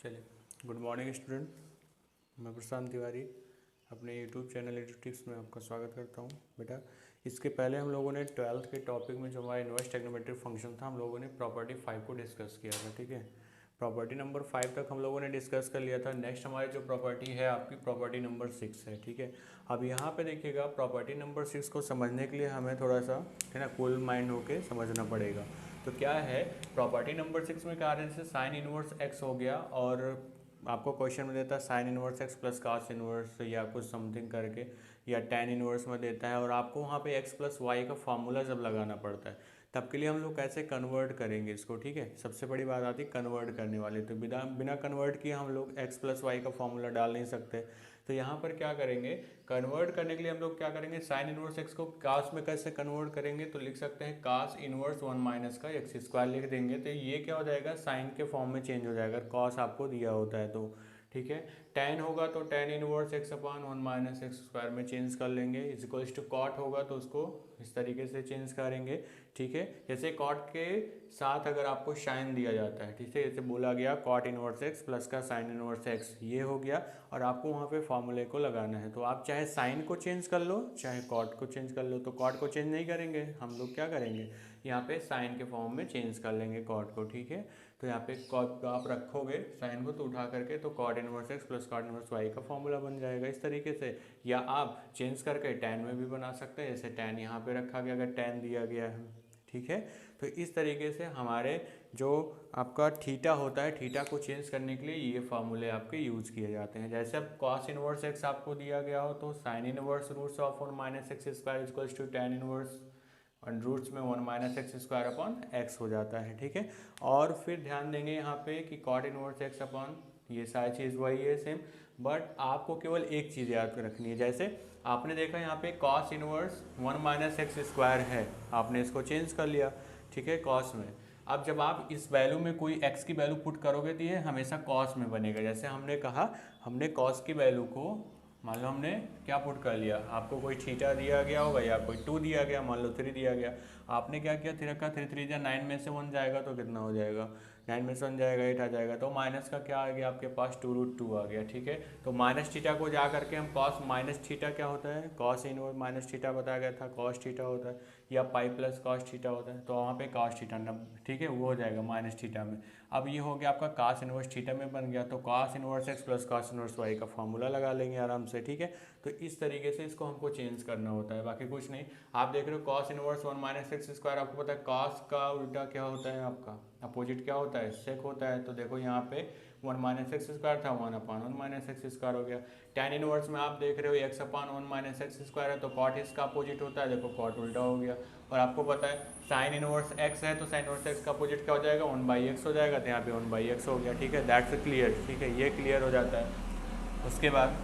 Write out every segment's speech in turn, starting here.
चलिए, good morning student. मैं प्रशांत तिवारी अपने यूट्यूब चैनल टिप्स में आपका स्वागत करता हूं। बेटा, इसके पहले हम लोगों ने 12th के टॉपिक में जो हमारा इनवर्स ट्रिग्नोमेट्रिक फंक्शन था, हम लोगों ने प्रॉपर्टी 5 को डिस्कस किया था। ठीक है, प्रॉपर्टी नंबर 5 तक हम लोगों ने डिस्कस कर लिया था। नेक्स्ट हमारी जो प्रॉपर्टी है आपकी प्रॉपर्टी नंबर 6 है। ठीक है, अब यहाँ पे देखिएगा, प्रॉपर्टी नंबर 6 को समझने के लिए हमें थोड़ा सा है ना कूल माइंड होके समझना पड़ेगा। तो क्या है प्रॉपर्टी नंबर 6 में, कारण से साइन इनवर्स एक्स हो गया और आपको क्वेश्चन में देता है sine inverse x plus cos inverse या कुछ समथिंग करके, या टेन इनवर्स में देता है, और आपको वहाँ पे एक्स प्लस वाई का फॉर्मूला जब लगाना पड़ता है तब के लिए हम लोग कैसे कन्वर्ट करेंगे इसको। ठीक है, सबसे बड़ी बात आती है कन्वर्ट करने वाली। तो बिना बिना कन्वर्ट किए हम लोग एक्स प्लस वाई का फॉर्मूला डाल नहीं सकते। तो यहाँ पर क्या करेंगे, कन्वर्ट करने के लिए हम लोग क्या करेंगे, साइन इनवर्स एक्स को कास में कैसे कन्वर्ट करेंगे, तो लिख सकते हैं कास इनवर्स 1 माइनस का एक्स स्क्वायर लिख देंगे। तो ये क्या हो जाएगा, साइन के फॉर्म में चेंज हो जाएगा, कॉस आपको दिया होता है तो। ठीक है, टेन होगा तो tan inverse x upon 1 minus x square में चेंज कर लेंगे। इज इक्वल्स टू कॉट होगा तो उसको इस तरीके से चेंज करेंगे। ठीक है, जैसे कॉट के साथ अगर आपको साइन दिया जाता है, ठीक है, जैसे बोला गया कॉट इनवर्स एक्स प्लस का साइन इनवर्स एक्स, ये हो गया, और आपको वहाँ पे फॉर्मूले को लगाना है। तो आप चाहे साइन को चेंज कर लो चाहे कॉट को चेंज कर लो। तो कॉट को चेंज नहीं करेंगे हम लोग, क्या करेंगे यहाँ पे साइन के फॉर्म में चेंज कर लेंगे कॉट को। ठीक है, तो यहाँ पे कॉट आप रखोगे साइन को तो उठा करके, तो cot inverse x plus cot inverse y का फॉर्मूला बन जाएगा इस तरीके से। या आप चेंज करके टैन में भी बना सकते हैं, जैसे टैन यहाँ पे रखा गया अगर टैन दिया गया है। ठीक है, तो इस तरीके से हमारे जो आपका थीटा होता है, थीटा को चेंज करने के लिए ये फार्मूले आपके यूज किए जाते हैं। जैसे अब कॉस इनवर्स एक्स आपको दिया गया हो तो sine inverse roots of 1 minus x square equals to tan inverse और रूट्स में 1 minus x square upon x हो जाता है। ठीक है, और फिर ध्यान देंगे यहाँ पे कि कॉट इनवर्स एक्स अपॉन, ये सारी चीज़ वही है सेम, बट आपको केवल एक चीज़ याद रखनी है। जैसे आपने देखा यहाँ पे cos inverse 1 minus x square है, आपने इसको चेंज कर लिया। ठीक है, कॉस में अब जब आप इस वैल्यू में कोई एक्स की वैल्यू पुट करोगे तो ये हमेशा कॉस में बनेगा। जैसे हमने कहा, हमने कॉस की वैल्यू को मान लो हमने क्या पुट कर लिया, आपको कोई थीटा दिया गया होगा या कोई 2 दिया गया, मान लो 3 दिया गया, आपने क्या किया, 3 का 3 3 9 में से 1 जाएगा तो कितना हो जाएगा, 9 में से 1 जाएगा 8 आ जाएगा, तो माइनस का क्या आ गया आपके पास 2√2 आ गया। ठीक है, तो माइनस थीटा को जा करके हम कॉस माइनस थीटा क्या होता है, कॉस इनवर्स माइनस थीटा बताया गया था, कॉस थीटा होता है, या पाई प्लस कॉस थीटा होता है, तो वहाँ पे कॉस थीटा न, ठीक है, वो हो जाएगा माइनस थीटा में। अब ये हो गया आपका कॉस इनवर्स थीटा में बन गया, तो cos inverse x plus cos inverse y का फॉर्मूला लगा लेंगे आराम से। ठीक है, तो इस तरीके से इसको हमको चेंज करना होता है, बाकी कुछ नहीं। आप देख रहे हो cos inverse 1 minus x square, आपको पता है कॉस का उल्टा क्या होता है, आपका अपोजिट क्या होता है, सेक होता है। तो देखो यहाँ पे 1 माइनस एक्स स्क्वायर था, 1 अपॉन 1 माइनस एक्स स्क्वायर हो गया। टैन इनवर्स में आप देख रहे हो x upon 1 minus x square है, तो कॉट इसका अपोजिट होता है, देखो कॉट उल्टा हो गया। और आपको पता है साइन इनवर्स एक्स है तो साइन इनवर्स एक्स का अपोजिट क्या हो जाएगा, 1/x हो जाएगा, तो यहाँ पे 1/x हो गया। ठीक है, दैट्स क्लियर। ठीक है, ये क्लियर हो जाता है। उसके बाद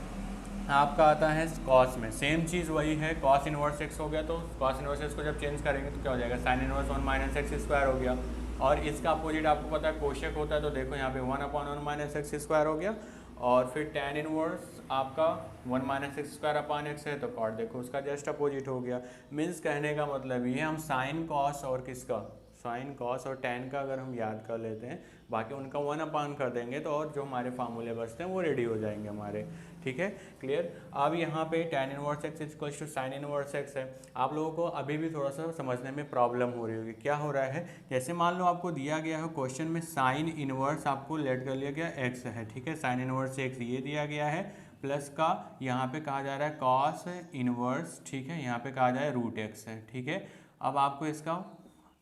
आपका आता है कॉस में, सेम चीज़ वही है, कॉस इनवर्स एक्स हो गया, तो कॉस इनवर्स एक्स को जब चेंज करेंगे तो क्या हो जाएगा, sine inverse 1 minus x square हो गया। और इसका अपोजिट आपको पता है कोशेक होता है, तो देखो यहाँ पे 1 अपॉन 1 माइनस एक्स स्क्वायर हो गया। और फिर टैन इनवर्स आपका 1 minus x square upon x है, तो कॉट देखो उसका जस्ट अपोजिट हो गया। मीन्स कहने का मतलब ये हम साइन कॉस और किसका, साइन कॉस और टैन का अगर हम याद कर लेते हैं, बाकी उनका 1 अपान कर देंगे तो और जो हमारे फार्मूले बचते हैं वो रेडी हो जाएंगे हमारे। ठीक है, क्लियर। अब यहाँ पे tan inverse x equals to sine inverse x है। आप लोगों को अभी भी थोड़ा सा समझने में प्रॉब्लम हो रही होगी, क्या हो रहा है, जैसे मान लो आपको दिया गया है क्वेश्चन में साइन इनवर्स आपको लेट कर लिया गया एक्स है। ठीक है, साइन इनवर्स एक्स ये दिया गया है, प्लस का यहाँ पे कहा जा रहा है कॉस इनवर्स, ठीक है, यहाँ पे कहा जा रहा है रूट एक्स है। ठीक है, अब आपको इसका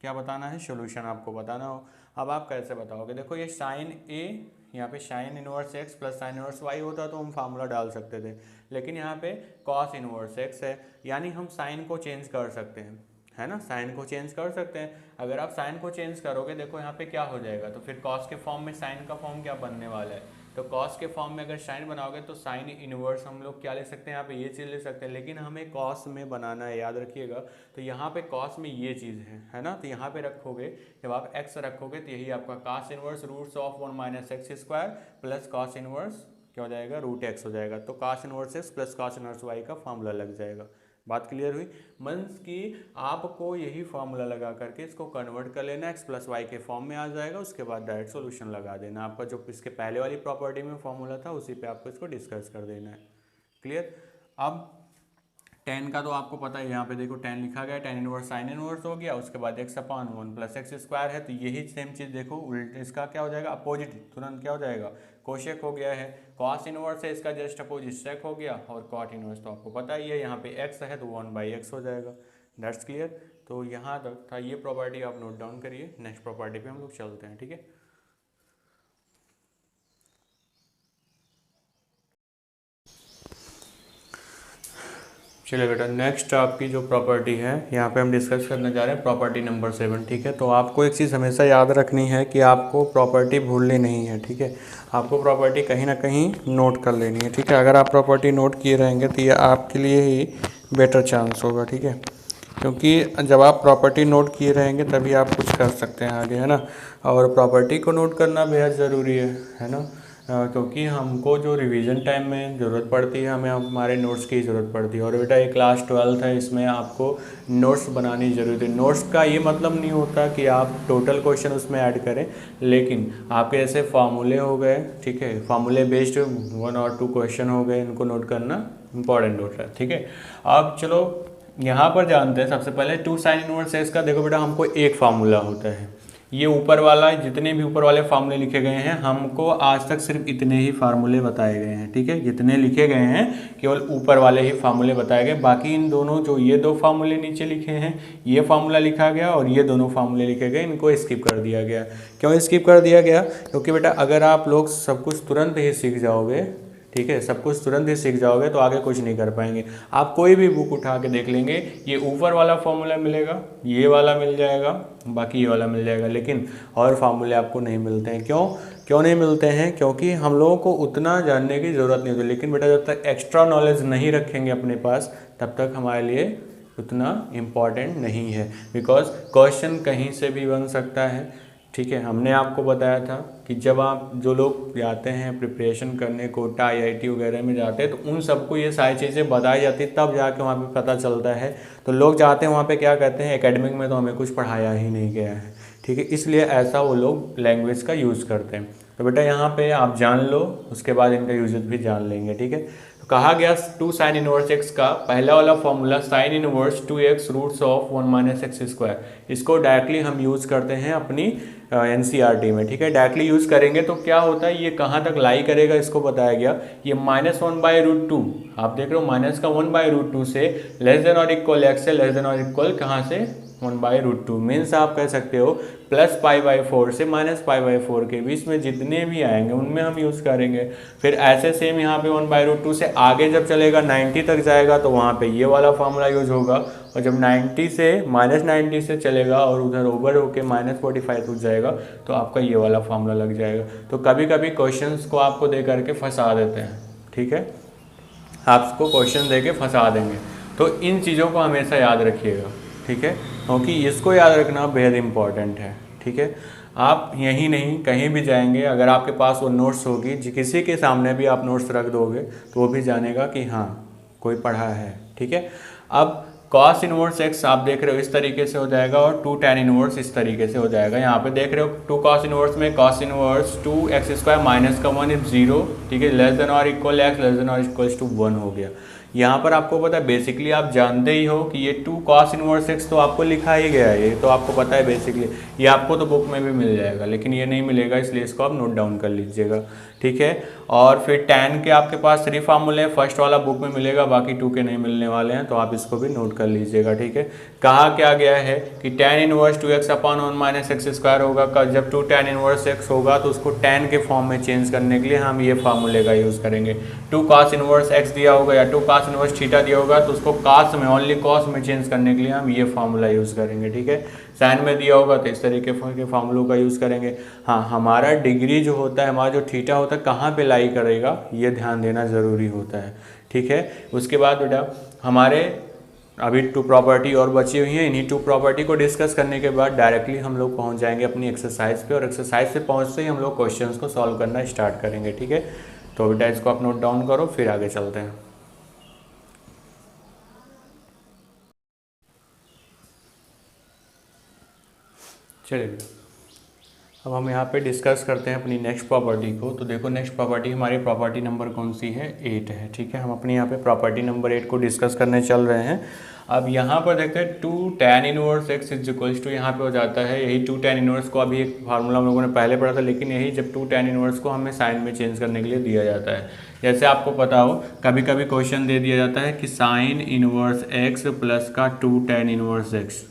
क्या बताना है, सोल्यूशन आपको बताना हो। अब आप कैसे बताओगे, देखो ये साइन ए, यहाँ पे sine inverse x plus sine inverse y होता तो हम फार्मूला डाल सकते थे, लेकिन यहाँ पे कॉस इनवर्स एक्स है, यानी हम साइन को चेंज कर सकते हैं, है ना, साइन को चेंज कर सकते हैं। अगर आप साइन को चेंज करोगे, देखो यहाँ पे क्या हो जाएगा, तो फिर कॉस के फॉर्म में साइन का फॉर्म क्या बनने वाला है, तो कॉस के फॉर्म में अगर साइन बनाओगे तो साइन इनवर्स हम लोग क्या ले सकते हैं, यहाँ पे ये चीज़ ले सकते हैं, लेकिन हमें कॉस में बनाना है, याद रखिएगा। तो यहाँ पे कॉस में ये चीज़ है ना, तो यहाँ पे रखोगे, जब आप एक्स रखोगे तो यही आपका cos inverse roots of 1 minus x square plus cos inverse क्या हो जाएगा, रूट एक्स हो जाएगा। तो cos inverse x plus cos inverse y का फॉर्मूला लग जाएगा। बात क्लियर हुई? मीन्स कि आपको यही फार्मूला लगा करके इसको कन्वर्ट कर लेना, x प्लस वाई के फॉर्म में आ जाएगा, उसके बाद डायरेक्ट सोल्यूशन लगा देना। आपका जो इसके पहले वाली प्रॉपर्टी में फार्मूला था उसी पे आपको इसको डिस्कस कर देना है। क्लियर? अब tan का तो आपको पता है, यहाँ पे देखो tan लिखा गया, tan इनवर्स साइन इनवर्स हो गया, उसके बाद x अपान 1 प्लस एक्स स्क्वायर है। तो यही सेम चीज़ देखो उल्ट इसका क्या हो जाएगा, अपोजिट, तुरंत क्या हो जाएगा, कोशेक हो गया है। कॉस इनवर्स है, इसका जस्ट अपोजिट सेक हो गया, और कॉट इनवर्स तो आपको पता ही है, यहाँ पे x है तो 1/x हो जाएगा। That's clear? तो यहाँ तक था ये प्रॉपर्टी, आप नोट डाउन करिए। नेक्स्ट प्रॉपर्टी पे हम लोग चलते हैं, ठीक है। चलिए बेटा, नेक्स्ट आपकी जो प्रॉपर्टी है यहाँ पे हम डिस्कस करने जा रहे हैं प्रॉपर्टी नंबर 7, ठीक है। तो आपको एक चीज़ हमेशा याद रखनी है कि आपको प्रॉपर्टी भूलनी नहीं है, ठीक है। आपको प्रॉपर्टी कहीं ना कहीं नोट कर लेनी है, ठीक है। अगर आप प्रॉपर्टी नोट किए रहेंगे तो ये आपके लिए ही बेटर चांस होगा, ठीक है। क्योंकि जब आप प्रॉपर्टी नोट किए रहेंगे तभी आप कुछ कर सकते हैं आगे, है ना। और प्रॉपर्टी को नोट करना बेहद ज़रूरी है ना। क्योंकि हमको जो रिवीजन टाइम में ज़रूरत पड़ती है, हमें हमारे नोट्स की ज़रूरत पड़ती है। और बेटा ये क्लास 12 है, इसमें आपको नोट्स बनानी ज़रूरी है। नोट्स का ये मतलब नहीं होता कि आप टोटल क्वेश्चन उसमें ऐड करें, लेकिन आपके जैसे फार्मूले हो गए, ठीक है, फार्मूले बेस्ड 1 और 2 क्वेश्चन हो गए, इनको नोट करना इंपॉर्टेंट होता है, ठीक है। अब चलो यहाँ पर जानते हैं सबसे पहले 2 साइन इनवर्स एक्स का। देखो बेटा, हमको एक फार्मूला होता है, ये ऊपर वाला, जितने भी ऊपर वाले फार्मूले लिखे गए हैं, हमको आज तक सिर्फ इतने ही फार्मूले बताए गए हैं, ठीक है। जितने लिखे गए हैं केवल ऊपर वाले ही फार्मूले बताए गए। बाकी इन दोनों जो ये 2 फार्मूले नीचे लिखे हैं, ये फार्मूला लिखा गया और ये दोनों फार्मूले लिखे गए, इनको स्किप कर दिया गया। क्यों स्किप कर दिया गया? क्योंकि बेटा अगर आप लोग सब कुछ तुरंत ही सीख जाओगे, ठीक है, सब कुछ तुरंत ही सीख जाओगे तो आगे कुछ नहीं कर पाएंगे। आप कोई भी बुक उठा के देख लेंगे, ये ऊपर वाला फॉर्मूला मिलेगा, ये वाला मिल जाएगा, बाकी ये वाला मिल जाएगा, लेकिन और फार्मूले आपको नहीं मिलते हैं। क्यों नहीं मिलते हैं? क्योंकि हम लोगों को उतना जानने की ज़रूरत नहीं होती। लेकिन बेटा जब तक एक्स्ट्रा नॉलेज नहीं रखेंगे अपने पास, तब तक हमारे लिए उतना इम्पॉर्टेंट नहीं है। बिकॉज क्वेश्चन कहीं से भी बन सकता है, ठीक है। हमने आपको बताया था कि जब आप जो लोग जाते हैं प्रिपरेशन करने, कोटा IIT वगैरह में जाते हैं, तो उन सबको ये सारी चीज़ें बताई जाती है, तब जाके वहाँ पे पता चलता है। तो लोग जाते हैं वहाँ पे क्या कहते हैं, एकेडमिक में तो हमें कुछ पढ़ाया ही नहीं गया है, ठीक है। इसलिए ऐसा वो लोग लैंग्वेज का यूज़ करते हैं। तो बेटा यहाँ पर आप जान लो, उसके बाद इनका यूजेज भी जान लेंगे, ठीक है। कहा गया 2 साइन इनवर्स एक्स का पहला वाला formula sine inverse 2x roots of 1 minus x square, इसको डायरेक्टली हम यूज़ करते हैं अपनी NCERT में, ठीक है। डायरेक्टली यूज़ करेंगे तो क्या होता है, ये कहाँ तक लाई करेगा इसको बताया गया। ये -1/√2, आप देख रहे हो, माइनस का 1/√2 से लेस देन और इक्वल एक्स से लेस देन और इक्वल कहाँ से 1/√2, मीन्स आप कह सकते हो +π/4 से -π/4 के बीच में जितने भी आएंगे उनमें हम यूज़ करेंगे। फिर ऐसे सेम यहाँ पे 1/√2 से आगे जब चलेगा 90 तक जाएगा तो वहाँ पे ये वाला फार्मूला यूज होगा। और जब 90 से -90 से चलेगा और उधर ओवर होके -45 तक जाएगा तो आपका ये वाला फार्मूला लग जाएगा। तो कभी कभी क्वेश्चंस को आपको दे करके फंसा देते हैं, ठीक है, आपको क्वेश्चन दे के फंसा देंगे। तो इन चीज़ों को हमेशा याद रखिएगा, ठीक है, क्योंकि इसको याद रखना बेहद इम्पॉर्टेंट है, ठीक है। आप यहीं नहीं कहीं भी जाएंगे, अगर आपके पास वो नोट्स होगी, किसी के सामने भी आप नोट्स रख दोगे तो वो भी जानेगा कि हाँ कोई पढ़ा है, ठीक है। अब कॉस इनवर्स एक्स आप देख रहे हो इस तरीके से हो जाएगा और 2 tan इनवर्स इस तरीके से हो जाएगा। यहाँ पे देख रहे हो 2 कॉस इनवर्स में कॉस इनवर्स 2x² माइनस का 1 इज 0, ठीक है, लेस देन और इक्वल x लेस देन और इक्वल्स टू 1 हो गया। यहाँ पर आपको पता है, बेसिकली आप जानते ही हो कि ये 2 cos इनवर्स एक्स तो आपको लिखा ही गया है, ये तो आपको पता है बेसिकली, ये आपको तो बुक में भी मिल जाएगा, लेकिन ये नहीं मिलेगा, इसलिए इसको आप नोट डाउन कर लीजिएगा, ठीक है। और फिर tan के आपके पास 3 फार्मूले हैं, फर्स्ट वाला बुक में मिलेगा, बाकी 2 के नहीं मिलने वाले हैं, तो आप इसको भी नोट कर लीजिएगा, ठीक है। कहा क्या गया है कि tan इनवर्स 2x अपान 1 माइनस एक्स स्क्वायर होगा। जब 2 tan इनवर्स एक्स होगा तो उसको tan के फॉर्म में चेंज करने के लिए हम ये फार्मूले का यूज़ करेंगे। 2 cos इनवर्स एक्स दिया होगा या 2 cos इनवर्स थीटा दिया होगा तो उसको cos में, ओनली cos में चेंज करने के लिए हम ये फार्मूला यूज़ करेंगे, ठीक है। साइन में दिया होगा तो इस तरीके के फार्मूलों का यूज़ करेंगे। हाँ, हमारा डिग्री जो होता है, हमारा जो थीटा होता है कहाँ पे लाई करेगा ये ध्यान देना ज़रूरी होता है, ठीक है। उसके बाद बेटा हमारे अभी 2 प्रॉपर्टी और बची हुई हैं, इन्हीं 2 प्रॉपर्टी को डिस्कस करने के बाद डायरेक्टली हम लोग पहुंच जाएंगे अपनी एक्सरसाइज पे, और एक्सरसाइज से पहुंचते ही हम लोग क्वेश्चंस को सॉल्व करना स्टार्ट करेंगे, ठीक है। तो बेटा इसको आप नोट डाउन करो, फिर आगे चलते हैं। चलिए बेटा, अब हम यहाँ पे डिस्कस करते हैं अपनी नेक्स्ट प्रॉपर्टी को। तो देखो नेक्स्ट प्रॉपर्टी हमारी प्रॉपर्टी नंबर कौन सी है, 8 है। ठीक है, हम अपने यहाँ पे प्रॉपर्टी नंबर 8 को डिस्कस करने चल रहे हैं। अब यहाँ पर देखते हैं 2 tan inverse x is equals to, यहाँ पे हो जाता है यही 2 tan इनवर्स को, अभी एक फार्मूला हम लोगों ने पहले पढ़ा था, लेकिन यही जब 2 tan इनवर्स को हमें साइन में चेंज करने के लिए दिया जाता है। जैसे आपको पता हो कभी कभी क्वेश्चन दे दिया जाता है कि साइन इनवर्स x प्लस का 2 tan inverse x,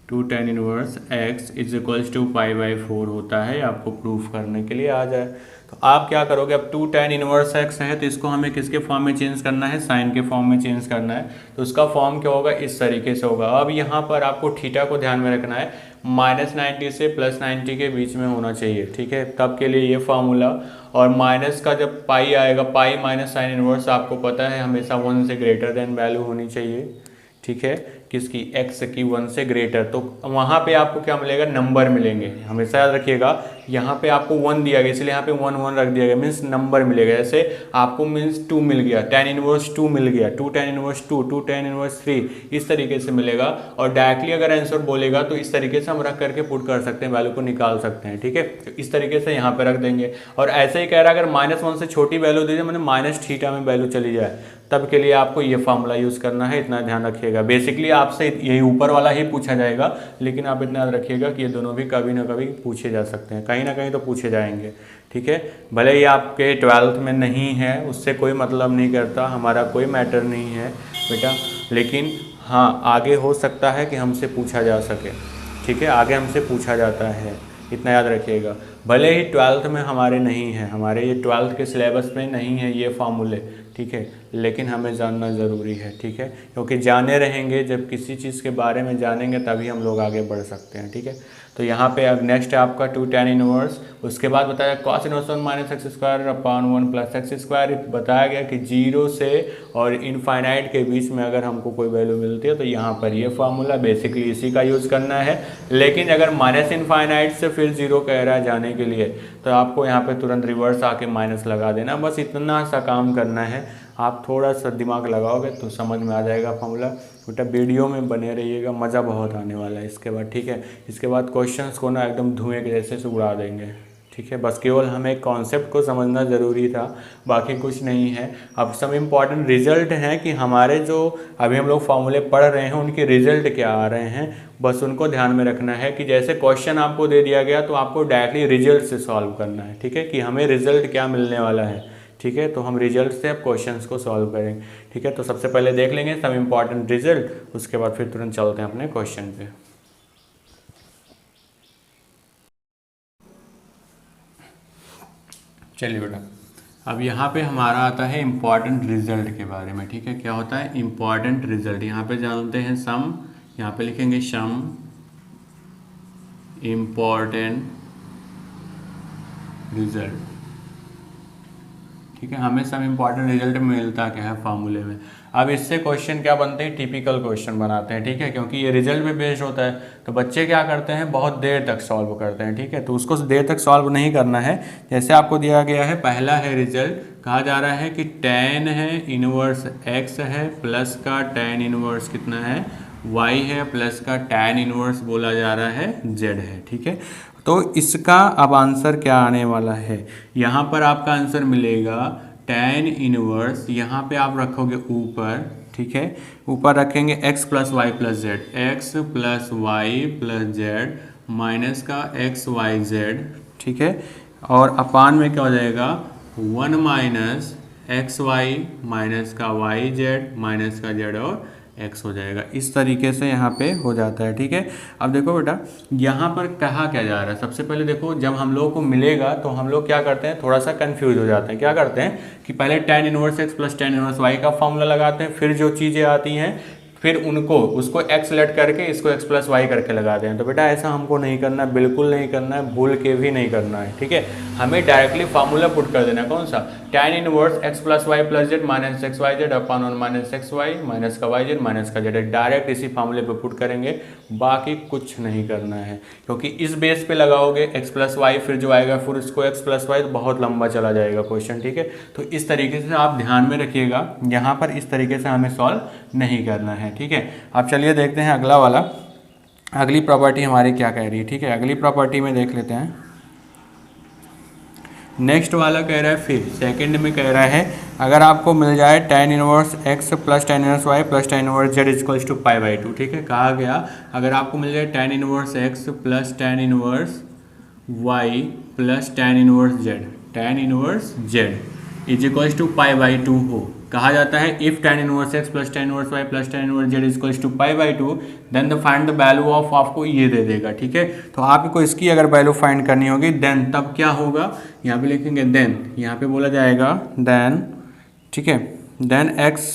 2 tan inverse x is equals to π/4 होता है, आपको प्रूफ करने के लिए आ जाए। तो आप क्या करोगे, अब 2 tan इनवर्स x है तो इसको हमें किसके फॉर्म में चेंज करना है, साइन के फॉर्म में चेंज करना है। तो उसका फॉर्म क्या होगा, इस तरीके से होगा। अब यहाँ पर आपको थीटा को ध्यान में रखना है, -90 से +90 के बीच में होना चाहिए। ठीक है, तब के लिए ये फार्मूला, और माइनस का जब पाई आएगा, पाई माइनस साइन इनवर्स आपको पता है हमेशा 1 से ग्रेटर देन वैल्यू होनी चाहिए। ठीक है, किसकी, x की 1 से ग्रेटर। तो वहाँ पे आपको क्या मिलेगा, नंबर मिलेंगे। हमेशा याद रखिएगा, यहाँ पे आपको 1 दिया गया इसलिए यहाँ पे 1 1 रख दिया गया, मीन्स नंबर मिलेगा। जैसे आपको मीन्स 2 मिल गया, tan इनवर्स 2 मिल गया, 2 tan इनवर्स 2, 2 tan इनवर्स 3, इस तरीके से मिलेगा। और डायरेक्टली अगर आंसर बोलेगा तो इस तरीके से हम रख करके पुट कर सकते हैं, वैल्यू को निकाल सकते हैं। ठीक है, तो इस तरीके से यहाँ पे रख देंगे। और ऐसे ही कह रहा है अगर -1 से छोटी वैल्यू दीजिए, मतलब -θ में वैल्यू चली जाए, तब के लिए आपको ये फार्मूला यूज़ करना है, इतना ध्यान रखिएगा। बेसिकली आपसे यही ऊपर वाला ही पूछा जाएगा, लेकिन आप इतना याद रखिएगा कि ये दोनों भी कभी ना कभी पूछे जा सकते हैं, कहीं ना कहीं तो पूछे जाएंगे। ठीक है, भले ही आपके 12th में नहीं है उससे कोई मतलब नहीं करता, हमारा कोई मैटर नहीं है बेटा, लेकिन हाँ आगे हो सकता है कि हमसे पूछा जा सके। ठीक है, आगे हमसे पूछा जाता है, इतना याद रखिएगा। भले ही 12th में हमारे नहीं है, हमारे ये 12th के सिलेबस में नहीं है ये फार्मूले, ठीक है, लेकिन हमें जानना ज़रूरी है। ठीक है, क्योंकि जाने रहेंगे, जब किसी चीज़ के बारे में जानेंगे तभी हम लोग आगे बढ़ सकते हैं। ठीक है, तो यहाँ पे अब नेक्स्ट है आपका 2 tan इनवर्स, उसके बाद बताया cos inverse 1 - x² upon 1 + x²। बताया गया कि 0 से और इनफाइनाइट के बीच में अगर हमको कोई वैल्यू मिलती है तो यहाँ पर ये फार्मूला बेसिकली इसी का यूज़ करना है। लेकिन अगर -इनफाइनाइट से फिर 0 कह रहा है जाने के लिए, तो आपको यहाँ पे तुरंत रिवर्स आके माइनस लगा देना, बस इतना सा काम करना है। आप थोड़ा सा दिमाग लगाओगे तो समझ में आ जाएगा फार्मूला। बेटा वीडियो में बने रहिएगा, मज़ा बहुत आने वाला है इसके बाद। ठीक है, इसके बाद क्वेश्चंस को ना एकदम धुएं के जैसे से उड़ा देंगे। ठीक है, बस केवल हमें कॉन्सेप्ट को समझना ज़रूरी था, बाकी कुछ नहीं है। अब सब इम्पॉर्टेंट रिजल्ट हैं कि हमारे जो अभी हम लोग फार्मूले पढ़ रहे हैं उनके रिजल्ट क्या आ रहे हैं, बस उनको ध्यान में रखना है कि जैसे क्वेश्चन आपको दे दिया गया तो आपको डायरेक्टली रिजल्ट से सॉल्व करना है। ठीक है, कि हमें रिजल्ट क्या मिलने वाला है। ठीक है, तो हम रिजल्ट से अब क्वेश्चंस को सॉल्व करेंगे। ठीक है, तो सबसे पहले देख लेंगे सब इम्पॉर्टेंट रिजल्ट, उसके बाद फिर तुरंत चलते हैं अपने क्वेश्चन पे। चलिए बेटा, अब यहाँ पे हमारा आता है इम्पॉर्टेंट रिजल्ट के बारे में। ठीक है, क्या होता है इम्पॉर्टेंट रिजल्ट, यहाँ पे जानते हैं सम, यहाँ पे लिखेंगे सम इम्पॉर्टेंट रिजल्ट। ठीक है, हमें सब इम्पॉर्टेंट रिजल्ट मिलता क्या है फार्मूले में। अब इससे क्वेश्चन क्या बनते हैं, टिपिकल क्वेश्चन बनाते हैं। ठीक है, क्योंकि ये रिजल्ट पे बेस्ड होता है, तो बच्चे क्या करते हैं बहुत देर तक सॉल्व करते हैं। ठीक है, तो उसको देर तक सॉल्व नहीं करना है। जैसे आपको दिया गया है, पहला है रिजल्ट, कहा जा रहा है कि tan है इनवर्स x है प्लस का tan इनवर्स कितना है y है प्लस का tan इनवर्स बोला जा रहा है z है। ठीक है, तो इसका अब आंसर क्या आने वाला है, यहाँ पर आपका आंसर मिलेगा tan इनवर्स, यहाँ पे आप रखोगे ऊपर। ठीक है, ऊपर रखेंगे x + y + z, x + y + z minus का x y z। ठीक है, और अपान में क्या हो जाएगा 1 - xy माइनस का yz माइनस का z और x हो जाएगा। इस तरीके से यहाँ पे हो जाता है। ठीक है, अब देखो बेटा यहाँ पर कहा क्या जा रहा है, सबसे पहले देखो जब हम लोग को मिलेगा तो हम लोग क्या करते हैं, थोड़ा सा कंफ्यूज हो जाते हैं। क्या करते हैं कि पहले tan inverse x + tan inverse y का फॉर्मूला लगाते हैं, फिर जो चीज़ें आती हैं फिर उसको x लेट करके इसको x + y करके लगा दें। तो बेटा ऐसा हमको नहीं करना है, बिल्कुल नहीं करना है, भूल के भी नहीं करना है। ठीक है, हमें डायरेक्टली फार्मूला पुट कर देना है, कौन सा, tan inverse x + y + z minus x y z upon 1 - xy minus का y z माइनस का z। डायरेक्ट इसी फार्मूले पे पुट करेंगे, बाकी कुछ नहीं करना है, क्योंकि इस बेस पे लगाओगे x + y फिर जो आएगा फिर उसको x + y, बहुत लंबा चला जाएगा क्वेश्चन। ठीक है, तो इस तरीके से आप ध्यान में रखिएगा, यहाँ पर इस तरीके से हमें सॉल्व नहीं करना है। ठीक है, अब चलिए देखते हैं अगला वाला। अगली प्रॉपर्टी हमारी क्या कह रही है, ठीक है। अगली प्रॉपर्टी में देख लेते हैं। नेक्स्ट वाला कह रहा है, फिर सेकंड में कह रहा है अगर आपको मिल जाए tan inverse x plus tan inverse y plus tan inverse z equals to π/2, ठीक है। कहा गया अगर आपको मिल जाए tan inverse x plus tan inverse y plus tan inverse z is equals to π/2 हो, कहा जाता है if tan inverse x plus tan inverse y plus tan inverse z equals to π/2 then the find the value of, आपको ये दे देगा, ठीक है। तो आपको इसकी अगर वैल्यू फाइंड करनी होगी देन तब क्या होगा, यहाँ पे लिखेंगे देन, यहाँ पे बोला जाएगा देन, ठीक है, then x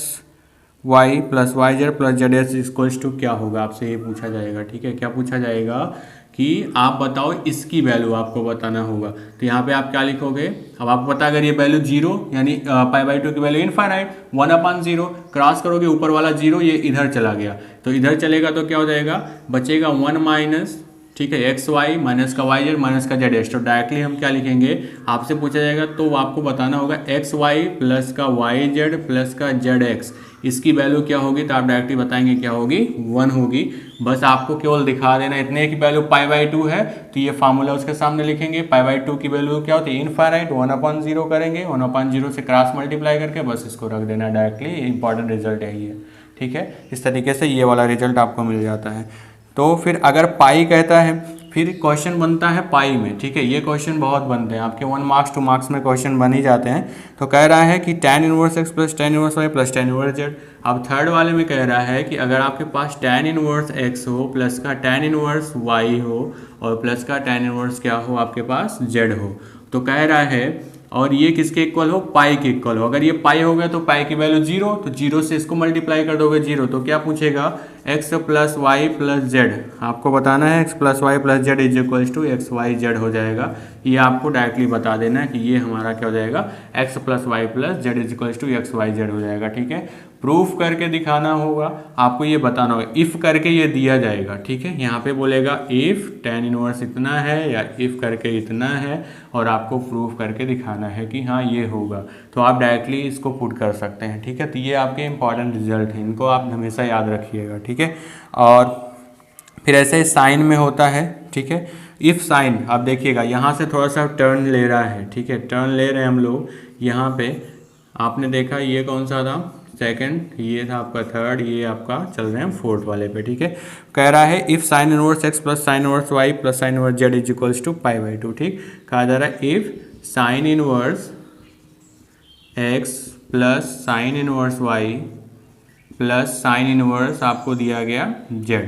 y plus y z plus z s equals to क्या होगा, आपसे ये पूछा जाएगा, ठीक है। क्या पूछा जाएगा कि आप बताओ इसकी वैल्यू आपको बताना होगा। तो यहाँ पे आप क्या लिखोगे, अब आपको पता अगर ये वैल्यू 0 यानी π/2 की वैल्यू इनफाइनाइट 1/0 क्रॉस करोगे ऊपर वाला 0 ये इधर चला गया, तो इधर चलेगा तो क्या हो जाएगा, बचेगा 1 माइनस, ठीक है, एक्स वाई माइनस का वाई जेड माइनस का जेड एस। तो डायरेक्टली हम क्या लिखेंगे, आपसे पूछा जाएगा तो आपको बताना होगा एक्स वाई प्लस का वाई जेड प्लस का जेड एक्स, इसकी वैल्यू क्या होगी, तो आप डायरेक्टली बताएंगे क्या होगी, 1 होगी। बस आपको केवल दिखा देना इतने की वैल्यू π/2 है, तो ये फार्मूला उसके सामने लिखेंगे। π/2 की वैल्यू क्या होती है, इनफाइनाइट 1/0 करेंगे, 1/0 से क्रॉस मल्टीप्लाई करके बस इसको रख देना डायरेक्टली, इंपॉर्टेंट रिजल्ट है ये, ठीक है। इस तरीके से ये वाला रिजल्ट आपको मिल जाता है। तो फिर अगर पाई कहता है, फिर क्वेश्चन बनता है पाई में, ठीक है। ये क्वेश्चन बहुत बनते हैं आपके 1 मार्क्स 2 मार्क्स में क्वेश्चन बन ही जाते हैं। तो कह रहा है कि tan inverse x plus tan inverse y plus tan inverse z। अब थर्ड वाले में कह रहा है कि अगर आपके पास tan इनवर्स x हो प्लस का tan इनवर्स y हो और प्लस का tan इनवर्स क्या हो आपके पास z हो, तो कह रहा है और ये किसके इक्वल हो, पाई के इक्वल हो। अगर ये पाई हो गया तो पाई की वैल्यू 0, तो 0 से इसको मल्टीप्लाई कर दोगे 0, तो क्या पूछेगा x plus y plus z, आपको बताना है x plus y plus z is equals to x y z हो जाएगा। ये आपको डायरेक्टली बता देना है कि ये हमारा क्या हो जाएगा, x plus y plus z is equals to x y z हो जाएगा, ठीक है। प्रूफ करके दिखाना होगा, आपको ये बताना होगा, इफ़ करके ये दिया जाएगा, ठीक है। यहाँ पे बोलेगा इफ़ tan इनवर्स इतना है या इफ़ करके इतना है, और आपको प्रूफ करके दिखाना है कि हाँ ये होगा, तो आप डायरेक्टली इसको पुट कर सकते हैं, ठीक है। तो ये आपके इंपॉर्टेंट रिजल्ट हैं, इनको आप हमेशा याद रखिएगा, ठीक है। और फिर ऐसे साइन में होता है, ठीक है। इफ़ साइन आप देखिएगा यहाँ से थोड़ा सा टर्न ले रहा है, ठीक है, टर्न ले रहे हैं हम लोग यहाँ पे। आपने देखा ये कौन सा था, सेकंड, ये था आपका थर्ड, ये आपका चल रहे हैं फोर्थ वाले पे, ठीक है। कह रहा है if sine inverse x plus sine inverse y plus sine inverse z is equals to π/2, ठीक। कहा जा रहा है if sine inverse x plus sine inverse y plus sine inverse आपको दिया गया z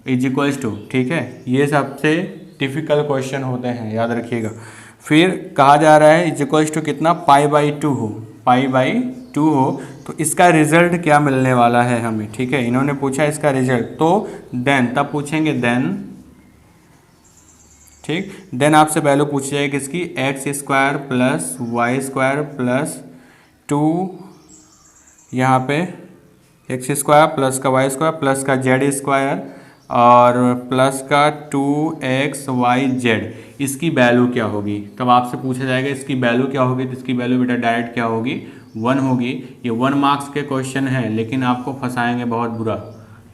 इज इक्वल्स टू, ठीक है। ये सबसे डिफिकल्ट क्वेश्चन होते हैं, याद रखिएगा। फिर कहा जा रहा है इज इक्वल्स टू कितना, π/2 हो, π/2 हो, तो इसका रिजल्ट क्या मिलने वाला है हमें, ठीक है। इन्होंने पूछा इसका रिजल्ट, तो देन तब पूछेंगे देन, ठीक। देन आपसे वैल्यू पूछी जाएगी किसकी, x square plus y square plus 2, यहाँ पे एक्स स्क्वायर प्लस का वाई स्क्वायर प्लस का जेड स्क्वायर और प्लस का 2xyz, इसकी वैल्यू क्या होगी। तब आपसे पूछा जाएगा इसकी वैल्यू क्या होगी, तो इसकी वैल्यू बेटा डायरेक्ट क्या होगी, 1 होगी। ये 1 मार्क्स के क्वेश्चन है, लेकिन आपको फंसाएंगे बहुत बुरा,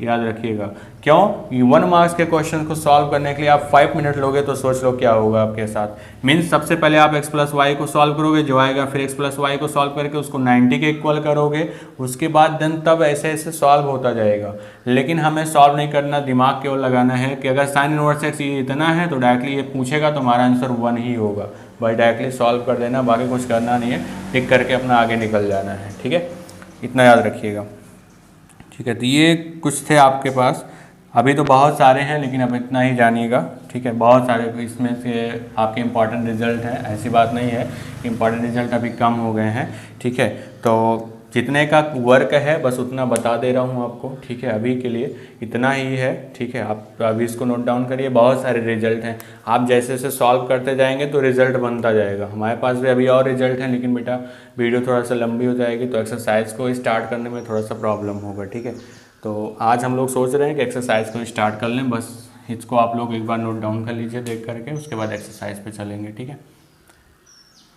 याद रखिएगा। क्यों, ये 1 मार्क्स के क्वेश्चन को सॉल्व करने के लिए आप 5 मिनट लोगे, तो सोच लो क्या होगा आपके साथ। मीन्स सबसे पहले आप x प्लस वाई को सॉल्व करोगे जो आएगा, फिर x प्लस वाई को सॉल्व करके उसको 90 के इक्वल करोगे, उसके बाद देन तब ऐसे ऐसे सॉल्व होता जाएगा। लेकिन हमें सॉल्व नहीं करना, दिमाग केवल लगाना है कि अगर साइन इनवर्स x ये इतना है तो डायरेक्टली ये पूछेगा तो हमारा आंसर 1 ही होगा। भाई डायरेक्टली सॉल्व कर देना, बाकी कुछ करना नहीं है, टिक करके अपना आगे निकल जाना है, ठीक है। इतना याद रखिएगा, ठीक है। तो ये कुछ थे आपके पास, अभी तो बहुत सारे हैं लेकिन अब इतना ही जानिएगा, ठीक है। बहुत सारे इसमें से आपके इंपॉर्टेंट रिजल्ट हैं, ऐसी बात नहीं है, इंपॉर्टेंट रिजल्ट अभी कम हो गए हैं, ठीक है। तो जितने का वर्क है बस उतना बता दे रहा हूँ आपको, ठीक है। अभी के लिए इतना ही है, ठीक है। आप अभी इसको नोट डाउन करिए, बहुत सारे रिजल्ट हैं, आप जैसे जैसे सॉल्व करते जाएंगे तो रिजल्ट बनता जाएगा। हमारे पास भी अभी और रिजल्ट हैं, लेकिन बेटा वीडियो थोड़ा सा लंबी हो जाएगी तो एक्सरसाइज को स्टार्ट करने में थोड़ा सा प्रॉब्लम होगा, ठीक है। तो आज हम लोग सोच रहे हैं कि एक्सरसाइज को स्टार्ट कर लें, बस इसको आप लोग एक बार नोट डाउन कर लीजिए देख करके, उसके बाद एक्सरसाइज पे चलेंगे, ठीक है।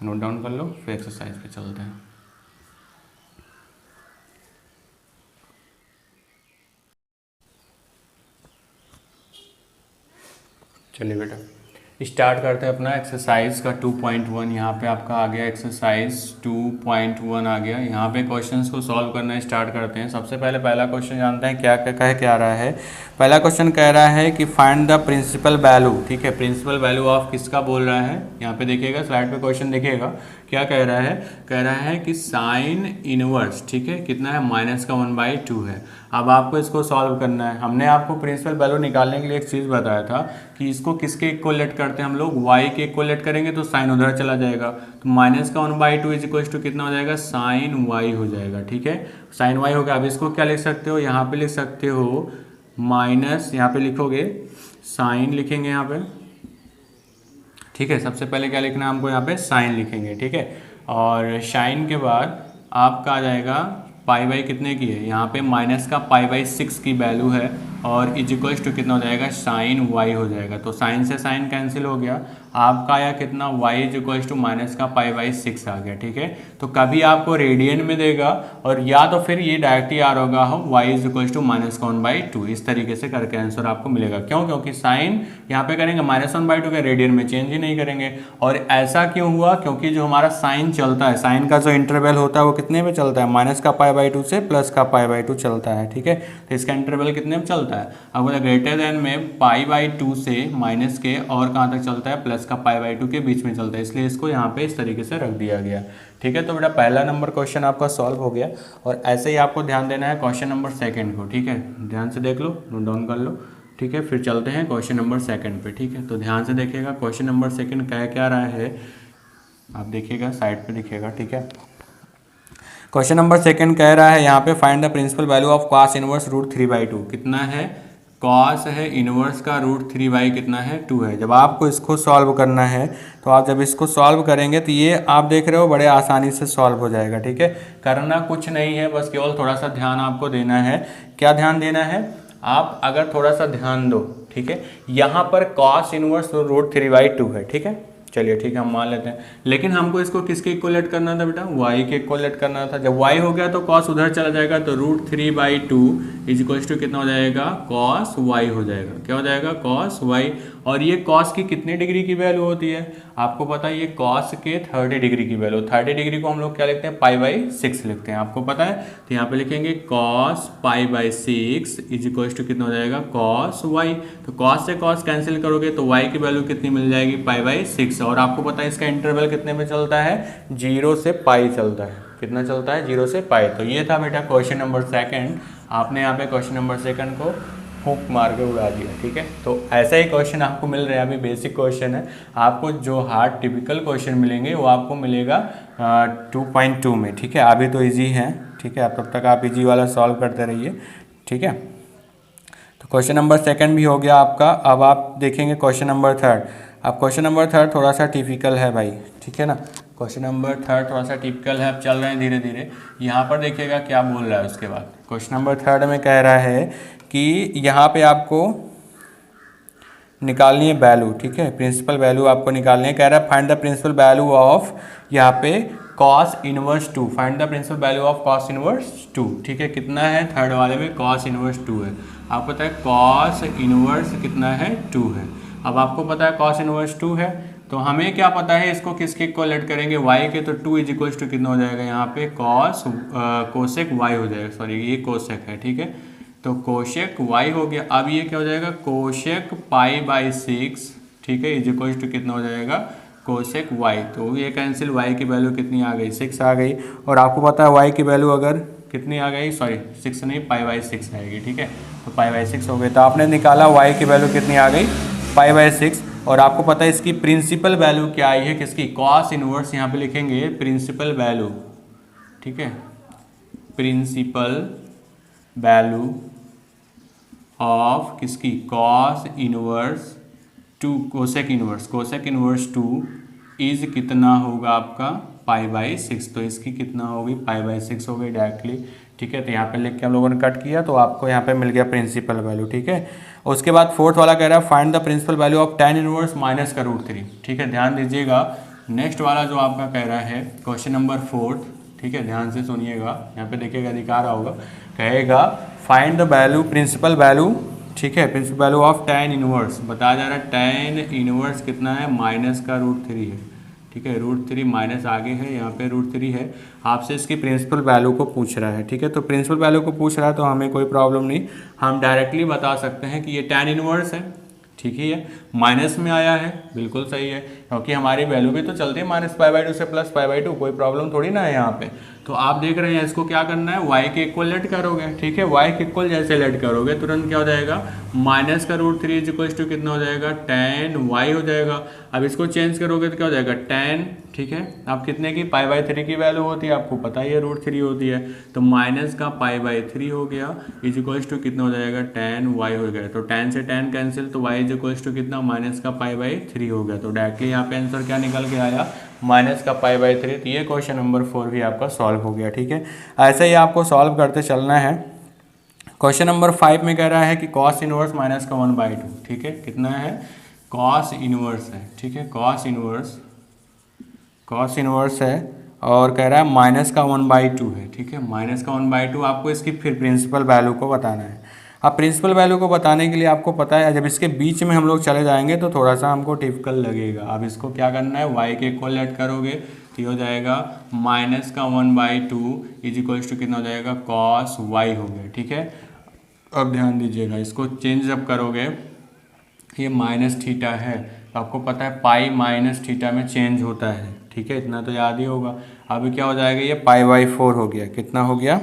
नोट डाउन कर लो, फिर एक्सरसाइज पे चलते हैं। चलिए बेटा स्टार्ट करते हैं अपना एक्सरसाइज का 2.1। यहाँ पे आपका आ गया एक्सरसाइज 2.1 आ गया। यहाँ पे क्वेश्चंस को सॉल्व करना स्टार्ट करते हैं। सबसे पहले पहला क्वेश्चन जानते हैं क्या कह रहा है। पहला क्वेश्चन कह रहा है कि फाइंड द प्रिंसिपल वैल्यू। ठीक है, प्रिंसिपल वैल्यू ऑफ किसका बोल रहा है, यहाँ पे देखिएगा स्लाइड पे क्वेश्चन देखिएगा क्या कह रहा है कि साइन इनवर्स, ठीक है, कितना है, -1/2 है। अब आपको इसको सॉल्व करना है। हमने आपको प्रिंसिपल वैल्यू निकालने के लिए एक चीज़ बताया था कि इसको किसके इक्वलेट करते हैं हम लोग, y के इक्वलेट करेंगे तो साइन उधर चला जाएगा, तो -1/2 इज इक्वल टू कितना हो जाएगा, साइन y हो जाएगा। ठीक है, साइन y हो गया। अब इसको क्या लिख सकते हो, यहाँ पे लिख सकते हो माइनस, यहाँ पे लिखोगे साइन लिखेंगे यहाँ पे। ठीक है, सबसे पहले क्या लिखना है हमको, यहाँ पे साइन लिखेंगे। ठीक है, और साइन के बाद आपका आ जाएगा पाई कितने की है, यहाँ पे -6 की वैल्यू है और इज इक्वल्स टू कितना हो जाएगा, साइन y हो जाएगा। तो साइन से साइन कैंसिल हो गया, आपका आया कितना, y इज इक्वल्स टू -6 आ गया। ठीक है, तो कभी आपको रेडियन में देगा और या तो फिर ये डायरेक्टली आ रहा हो y इज इक्वल्स टू -1/2, इस तरीके से करके आंसर आपको मिलेगा। क्यों, क्योंकि साइन यहाँ पे करेंगे -1/2 के, रेडियन में चेंज ही नहीं करेंगे। और ऐसा क्यों हुआ, क्योंकि जो हमारा साइन चलता है, साइन का जो इंटरवल होता है वो कितने में चलता है, -π/2 से +π/2 चलता है। ठीक है, तो इसका इंटरवल कितने में चलता है, अब ग्रेटर देन में π/2 से माइनस के और कहाँ तक चलता है, +π/2 के बीच में चलता है, इसलिए इसको यहाँ पे इस तरीके से रख दिया गया। ठीक है, तो बेटा पहला नंबर क्वेश्चन आपका सॉल्व हो गया। और ऐसे ही आपको ध्यान देना है क्वेश्चन नंबर सेकंड को। ठीक है, ध्यान से देख लो, नोट डाउन कर लो। ठीक है, फिर चलते हैं क्वेश्चन नंबर सेकंड पे। ठीक है, तो ध्यान से देखिएगा क्वेश्चन नंबर सेकंड कह क्या रहा है, आप देखिएगा साइड पे दिखेगा। ठीक है, क्वेश्चन नंबर सेकंड कह रहा है यहाँ पे find the principal value of cos inverse √3/2। कितना है, कॉस है इनवर्स का √3 कितना है, 2 है। जब आपको इसको सॉल्व करना है तो आप जब इसको सॉल्व करेंगे तो ये आप देख रहे हो बड़े आसानी से सॉल्व हो जाएगा। ठीक है, करना कुछ नहीं है, बस केवल थोड़ा सा ध्यान आपको देना है। क्या ध्यान देना है, आप अगर थोड़ा सा ध्यान दो, ठीक है, यहाँ पर कॉस इनवर्स √3/2 है। ठीक है, चलिए ठीक है, हम मान लेते हैं, लेकिन हमको इसको किसके इक्वलेट करना था बेटा, y के इक्वलेट करना था। जब y हो गया तो cos उधर चला जाएगा, तो √3/2 इज इक्वल टू कितना हो जाएगा, cos y हो जाएगा। क्या हो जाएगा, cos y। और ये cos की कितने डिग्री की वैल्यू होती है, आपको पता है, ये cos के 30 डिग्री की वैल्यू। 30 डिग्री को हम लोग क्या लिखते हैं, π/6 लिखते हैं, आपको पता है। तो यहाँ पे लिखेंगे cos π/6 इज इक्वल टू कितना हो जाएगा, cos y। तो cos से cos कैंसिल करोगे तो y की वैल्यू कितनी मिल जाएगी, π/6। और आपको पता है इसका इंटरवल कितने में चलता है, 0 से π चलता है। कितना चलता है, 0 से π। तो ये था बेटा क्वेश्चन नंबर सेकंड। आपने यहाँ पे क्वेश्चन नंबर सेकंड को फूंक मार के उड़ा दिया। ठीक है, तो ऐसा ही क्वेश्चन आपको मिल रहा है, अभी बेसिक क्वेश्चन है। आपको जो हार्ड टिपिकल क्वेश्चन मिलेंगे वो आपको मिलेगा 2.2 में। ठीक है, अभी तो इजी है। ठीक है, तब तक आप इजी वाला सॉल्व करते रहिए। ठीक है, तो क्वेश्चन नंबर सेकंड भी हो गया आपका। अब आप देखेंगे क्वेश्चन नंबर थर्ड। अब क्वेश्चन नंबर थर्ड थोड़ा सा टिपिकल है भाई। ठीक है ना, क्वेश्चन नंबर थर्ड थोड़ा सा टिपिकल है। अब चल रहे हैं धीरे धीरे। यहाँ पर देखिएगा क्या बोल रहा है उसके बाद। क्वेश्चन नंबर थर्ड में कह रहा है कि यहाँ पे आपको निकालनी है वैल्यू। ठीक है, प्रिंसिपल वैल्यू आपको निकालनी है। कह रहा है find the principal value of, यहाँ पे cos inverse 2। Find the principal value of cos inverse 2। ठीक है, कितना है, थर्ड वाले में cos इनवर्स 2 है। आपको पता है cos इनवर्स कितना है, 2 है। अब आपको पता है cos इनवर्स 2 है, तो हमें क्या पता है, इसको किसके इक्वलेट करेंगे, y के। तो 2 इज इक्वल टू कितना हो जाएगा, यहाँ पे कोसेक y हो जाएगा। सॉरी, ये कोसेक है। ठीक है, तो कोशेक y हो गया। अब ये क्या हो जाएगा, कोशेक π/6। ठीक है, इज इक्वल टू कितना हो जाएगा, कोशेक y। तो ये कैंसिल, y की वैल्यू कितनी आ गई, 6 आ गई। और आपको पता है y की वैल्यू अगर कितनी आ गई, सॉरी 6 नहीं, π/6 आएगी। ठीक है, तो π/6 हो गई। तो आपने निकाला y की वैल्यू कितनी आ गई, π/6। और आपको पता है इसकी प्रिंसिपल वैल्यू क्या आई है, किसकी, cos इनवर्स। यहाँ पे लिखेंगे प्रिंसिपल वैल्यू। ठीक है, प्रिंसिपल वैल्यू ऑफ किसकी, cos inverse 2, cosec inverse. Cosec inverse 2 is कितना होगा आपका, π/6। तो इसकी कितना होगी, π/6 हो गई डायरेक्टली। ठीक है, तो यहाँ पे लिख के हम लोगों ने कट किया, तो आपको यहाँ पे मिल गया प्रिंसिपल वैल्यू। ठीक है, उसके बाद फोर्थ वाला कह रहा है find the principal value of tan inverse -√3। ठीक है, ध्यान दीजिएगा। नेक्स्ट वाला जो आपका कह रहा है क्वेश्चन नंबर 4। ठीक है, ध्यान से सुनिएगा, यहाँ पे देखिएगा, दिखा रहा होगा, कहेगा find the value, principal value. ठीक है। Principal value of tan inverse बताया जा रहा है, tan इनवर्स कितना है, माइनस का √3 है, ठीक है। √3 माइनस आगे है, यहाँ पे √3 है। आपसे इसकी प्रिंसिपल वैल्यू को पूछ रहा है, ठीक है। तो प्रिंसिपल वैल्यू को पूछ रहा है तो हमें कोई प्रॉब्लम नहीं, हम डायरेक्टली बता सकते हैं कि ये tan इनवर्स है, ठीक ही है। माइनस में आया है, बिल्कुल सही है, क्योंकि हमारी वैल्यू भी तो चलती है -π/2 से +π/2, कोई प्रॉब्लम थोड़ी ना है यहाँ पे। तो आप देख रहे हैं इसको क्या करना है, y के इक्वल लेट करोगे, ठीक है। y के इक्वल जैसे लेट करोगे तुरंत क्या हो जाएगा, माइनस का √3 = कितना हो जाएगा, tan y हो जाएगा। अब इसको चेंज करोगे तो क्या हो जाएगा, tan, ठीक है। अब कितने की, π/3 की वैल्यू होती है, आपको पता ही है √3 होती है, तो माइनस का π/3 हो गया = कितना हो जाएगा, tan y हो गया। तो tan से tan कैंसिल, तो y = कितना, माइनस का π/3 हो गया। तो डायरेक्टली यहाँ पे आंसर क्या निकल के आया, माइनस का π/3। तो ये क्वेश्चन नंबर 4 भी आपका सॉल्व हो गया, ठीक है। ऐसे ही आपको सॉल्व करते चलना है। क्वेश्चन नंबर 5 में कह रहा है कि cos इनवर्स माइनस का 1/2, ठीक है। कितना है, cos इनवर्स है, ठीक है। cos इनवर्स है और कह रहा है माइनस का 1/2 है, ठीक है। माइनस का 1/2 आपको इसकी फिर प्रिंसिपल वैल्यू को बताना है। अब प्रिंसिपल वैल्यू को बताने के लिए आपको पता है, जब इसके बीच में हम लोग चले जाएंगे तो थोड़ा सा हमको डिफिकल्ट लगेगा। अब इसको क्या करना है, y के इक्वल लेट करोगे तो ये हो जाएगा माइनस का 1/2 = कितना हो जाएगा, cos y हो गया, ठीक है। अब ध्यान दीजिएगा, इसको चेंज जब करोगे, ये -θ है तो आपको पता है पाई -θ में चेंज होता है, ठीक है। इतना तो याद ही होगा। अब क्या हो जाएगा, ये π/4 हो गया, कितना हो गया,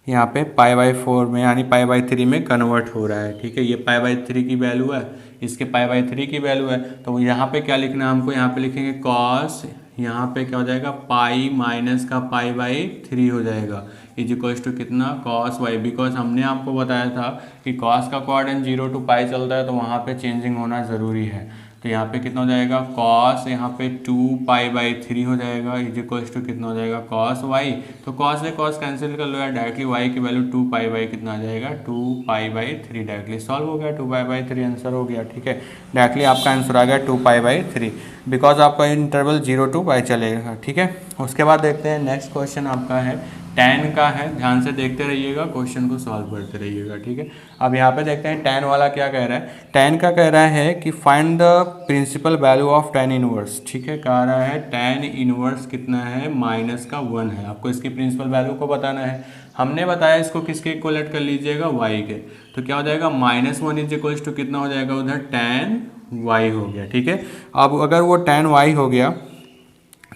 यहाँ पे π/4 में यानी π/3 में कन्वर्ट हो रहा है, ठीक है। ये π/3 की वैल्यू है, इसके π/3 की वैल्यू है, तो यहाँ पे क्या लिखना है हमको, यहाँ पे लिखेंगे cos, यहाँ पे क्या हो जाएगा, पाई माइनस का π/3 हो जाएगा = कितना, cos y। बिकॉज हमने आपको बताया था कि cos का कोऑर्डिनेट 0 to π चलता है, तो वहाँ पे चेंजिंग होना ज़रूरी है। तो यहाँ पे कितना हो जाएगा, cos यहाँ पे 2π/3 हो जाएगा = कितना हो जाएगा, cos y। तो cos से cos कैंसिल कर लो यार, डायरेक्टली y की वैल्यू 2π/ कितना आ जाएगा, 2π/3। डायरेक्टली सॉल्व हो गया, 2π/3 आंसर हो गया, ठीक है। डायरेक्टली आपका आंसर आ गया 2π/3, बिकॉज आपका इंटरवल 0 to π चलेगा, ठीक है। उसके बाद देखते हैं नेक्स्ट क्वेश्चन आपका है tan का है, ध्यान से देखते रहिएगा, क्वेश्चन को सॉल्व करते रहिएगा, ठीक है। अब यहाँ पे देखते हैं tan वाला क्या कह रहा है। tan का कह रहा है कि find the principal value of tan inverse, ठीक है। कह रहा है tan इनवर्स कितना है, -1 है। आपको इसकी प्रिंसिपल वैल्यू को बताना है। हमने बताया इसको किसके इक्वलेट कर लीजिएगा, y के। तो क्या हो जाएगा, -1 = कितना हो जाएगा, उधर tan y हो गया, ठीक है। अब अगर वो tan y हो गया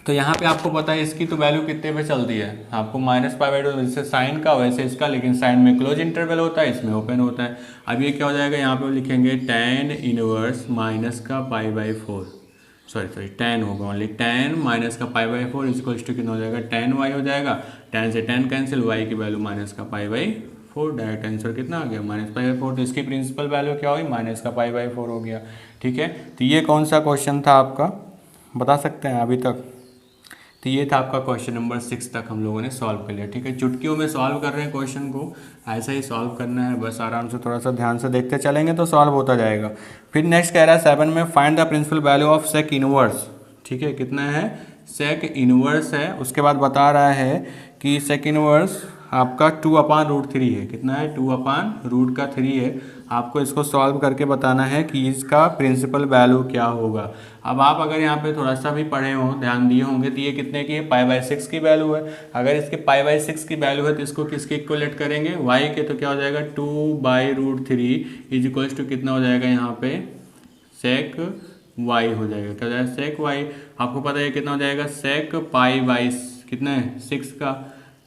तो यहाँ पे आपको पता है इसकी तो वैल्यू कितने पे चलती है, आपको -π/2, जैसे साइन का वैसे इसका, लेकिन साइन में क्लोज इंटरवल होता है, इसमें ओपन होता है। अब ये क्या हो जाएगा, यहाँ पे लिखेंगे tan इनवर्स माइनस का π/4, सॉरी tan होगा ओनली, tan माइनस का π/4 = कितना हो जाएगा, tan y हो जाएगा। tan से tan कैंसिल, y की वैल्यू माइनस का π/4, डायरेक्ट आंसर कितना आ गया, -π/4। तो इसकी प्रिंसिपल वैल्यू क्या हुई, माइनस का π/4 हो गया, ठीक है। तो ये कौन सा क्वेश्चन था आपका, बता सकते हैं अभी तक। तो ये था आपका क्वेश्चन नंबर 6 तक हम लोगों ने सॉल्व कर लिया, ठीक है। चुटकियों में सॉल्व कर रहे हैं क्वेश्चन को, ऐसा ही सॉल्व करना है, बस आराम से थोड़ा सा ध्यान से देखते चलेंगे तो सॉल्व होता जाएगा। फिर नेक्स्ट कह रहा है 7 में, find the principal value of sec inverse, ठीक है। कितना है, सेक इनवर्स है। उसके बाद बता रहा है कि सेक इनवर्स आपका 2/√3 है, कितना है, 2/√3 है। आपको इसको सॉल्व करके बताना है कि इसका प्रिंसिपल वैल्यू क्या होगा। अब आप अगर यहाँ पे थोड़ा सा भी पढ़े हों, ध्यान दिए होंगे, तो ये कितने की है, π/6 की वैल्यू है। अगर इसके π/6 की वैल्यू है तो इसको किसके इक्वलेट करेंगे, y के। तो क्या हो जाएगा, 2/√3 = कितना हो जाएगा, यहाँ पे sec y हो जाएगा, क्या हो जाएगा, sec y। आपको पता है कितना हो जाएगा, sec π/, कितना है, 6 का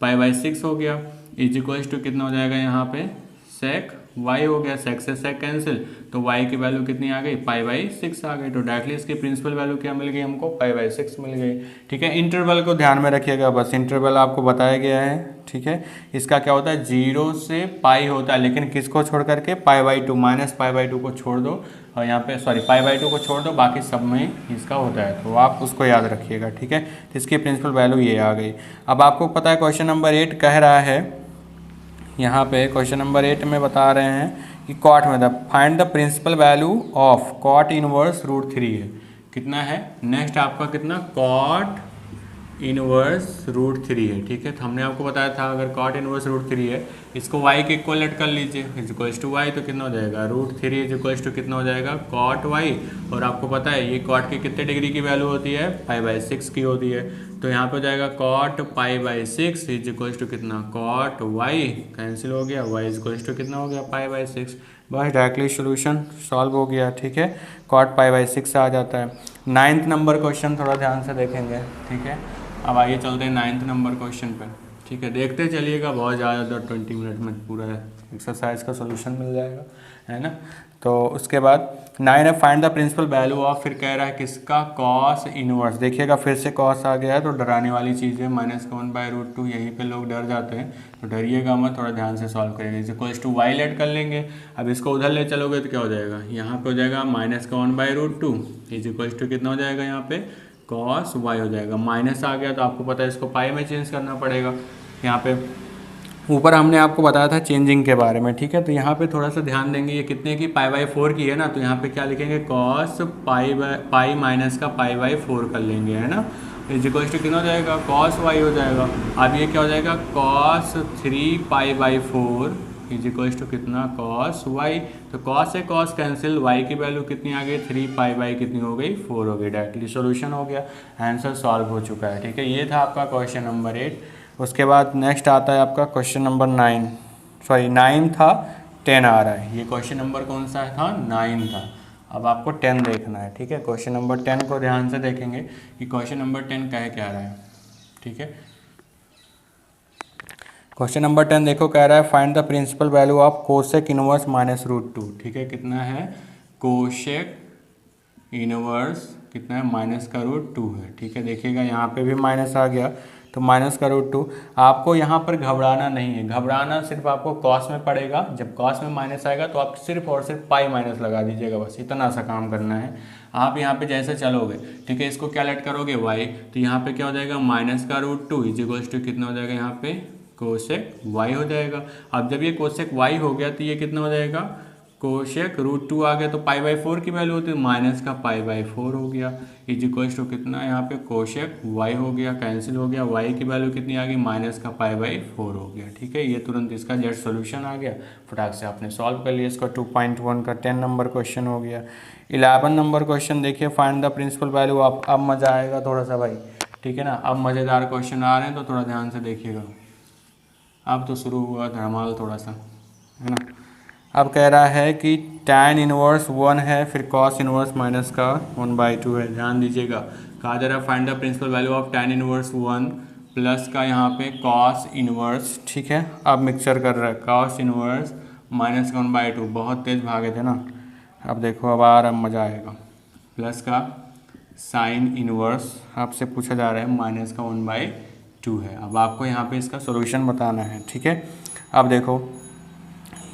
π/6 हो गया = कितना हो जाएगा, यहाँ पे sec y हो गया। sec से sec कैंसिल, तो y की वैल्यू कितनी आ गई, π/6 आ गई। तो डायरेक्टली इसकी प्रिंसिपल वैल्यू क्या मिल गई हमको, π/6 मिल गई, ठीक है। इंटरवल को ध्यान में रखिएगा, बस इंटरवल आपको बताया गया है, ठीक है। इसका क्या होता है, 0 से π होता है, लेकिन किसको छोड़ करके, π/2, -π/2 को छोड़ दो, और यहाँ पे सॉरी π/2 को छोड़ दो, बाकी सब में इसका होता है, तो आप उसको याद रखिएगा, ठीक है। तो इसकी प्रिंसिपल वैल्यू ये आ गई। अब आपको पता है क्वेश्चन नंबर 8 कह रहा है, यहाँ पे क्वेश्चन नंबर 8 में बता रहे हैं कि कॉट में find the principal value of cot inverse √3 है, कितना है। नेक्स्ट आपका कितना, कॉट इनवर्स रूट 3 है, ठीक है। तो हमने आपको बताया था अगर कॉट इनवर्स रूट 3 है, इसको y के इक्वल लेट कर लीजिए, इज इक्वल्स टू वाई, तो कितना हो जाएगा रूट 3 इज इक्वल्स टू कितना हो जाएगा कॉट y। और आपको पता है ये कॉट के कितने डिग्री की वैल्यू होती है, पाई/6 की होती है। तो यहाँ पे हो जाएगा कॉट पाई/6 इज इक्वल्स टू कितना कॉट y, कैंसिल हो गया, y इज इक्वल्स टू कितना हो गया पाई/6। बस डायरेक्टली सोल्यूशन सॉल्व हो गया, ठीक है। कॉट पाई/6 आ जाता है। 9th नंबर क्वेश्चन थोड़ा ध्यान से देखेंगे, ठीक है। अब आइए चलते हैं 9th नंबर क्वेश्चन पर, ठीक है। देखते चलिएगा, बहुत ज़्यादा 20 मिनट में पूरा एक्सरसाइज का सॉल्यूशन मिल जाएगा, है ना। तो उसके बाद 9 है find the principal value of, फिर कह रहा है किसका, कॉस इनवर्स। देखिएगा फिर से कॉस आ गया है, तो डराने वाली चीज़ है, -1/√2, यहीं पे लोग डर जाते हैं, तो डरिएगा मत, थोड़ा ध्यान से सॉल्व करेंगे। Is equals to y let कर लेंगे। अब इसको उधर ले चलोगे तो क्या हो जाएगा, यहाँ पे हो जाएगा -1/√2 इज इक्वल्स टू कितना हो जाएगा यहाँ पे कॉस वाई हो जाएगा। माइनस आ गया तो आपको पता है इसको पाई में चेंज करना पड़ेगा। यहाँ पे ऊपर हमने आपको बताया था चेंजिंग के बारे में, ठीक है। तो यहाँ पे थोड़ा सा ध्यान देंगे, ये कितने की पाई/4 की है ना, तो यहाँ पे क्या लिखेंगे कॉस पाई माइनस का पाई/4 कर लेंगे, है ना। इज इक्वल्स टू कितना हो जाएगा कॉस वाई हो जाएगा। अब ये क्या हो जाएगा कॉस 3 पाई/4 इज इक्वल्स टू कितना कॉस वाई। तो कॉस से कॉस कैंसिल, वाई की वैल्यू कितनी आ गई 3 पाई/, कितनी हो गई 4 हो गई। डायरेक्टली सॉल्यूशन हो गया, आंसर सॉल्व हो चुका है, ठीक है। ये था आपका क्वेश्चन नंबर 8। उसके बाद नेक्स्ट आता है आपका क्वेश्चन नंबर 9 था, 10 आ रहा है। ये क्वेश्चन नंबर कौन सा था, 9 था। अब आपको 10 देखना है, ठीक है। क्वेश्चन नंबर 10 को ध्यान से देखेंगे कि क्वेश्चन नंबर 10 कह क्या रहा है, ठीक है। क्वेश्चन नंबर 10 देखो, कह रहा है find the principal value of cosec inverse -√2, ठीक है। कितना है कोसेक इनवर्स, कितना है -√2 है, ठीक है। देखिएगा यहाँ पे भी माइनस आ गया, तो -√2। आपको यहाँ पर घबराना नहीं है, घबराना सिर्फ आपको कॉस में पड़ेगा। जब कॉस में माइनस आएगा तो आप सिर्फ और सिर्फ पाई माइनस लगा दीजिएगा, बस इतना सा काम करना है। आप यहाँ पे जैसे चलोगे, ठीक है, इसको क्या लेट करोगे y, तो यहाँ पे क्या हो जाएगा -√2 इज इक्वल्स टू कितना हो जाएगा यहाँ पे कोसेक y हो जाएगा। अब जब ये कोसेक y हो गया तो ये कितना हो जाएगा कोशेक √2 आ गया, तो पाई/4 की वैल्यू होती है, माइनस का पाई/4 हो गया इज इक्वल्स टू कितना यहाँ पे कोशेक y हो गया, कैंसिल हो गया, y की वैल्यू कितनी आ गई माइनस का पाई/4 हो गया, ठीक है। ये तुरंत इसका जेड सोल्यूशन आ गया, फटाक से आपने सॉल्व कर लिया इसका। 2.1 का 10 नंबर क्वेश्चन हो गया। 11 नंबर क्वेश्चन देखिए, फाइंड द प्रिंसिपल वैल्यू। अब मज़ा आएगा थोड़ा सा भाई, ठीक है ना। अब मज़ेदार क्वेश्चन आ रहे हैं, तो थोड़ा ध्यान से देखिएगा। अब तो शुरू हुआ धमाल थोड़ा सा, है ना। अब कह रहा है कि tan इनवर्स 1 है, फिर cos इनवर्स माइनस का 1/2 है। ध्यान दीजिएगा, कहा जा रहा है find the principal value of tan inverse 1 plus का यहाँ पे cos इनवर्स, ठीक है। अब मिक्सचर कर रहा है cos इनवर्स माइनस का 1/2, बहुत तेज़ भागे थे ना। अब देखो अब आ रहा है, मज़ा आएगा। प्लस का साइन इनवर्स आपसे पूछा जा रहा है, माइनस का 1/2 है। अब आपको यहाँ पे इसका सोल्यूशन बताना है, ठीक है। अब देखो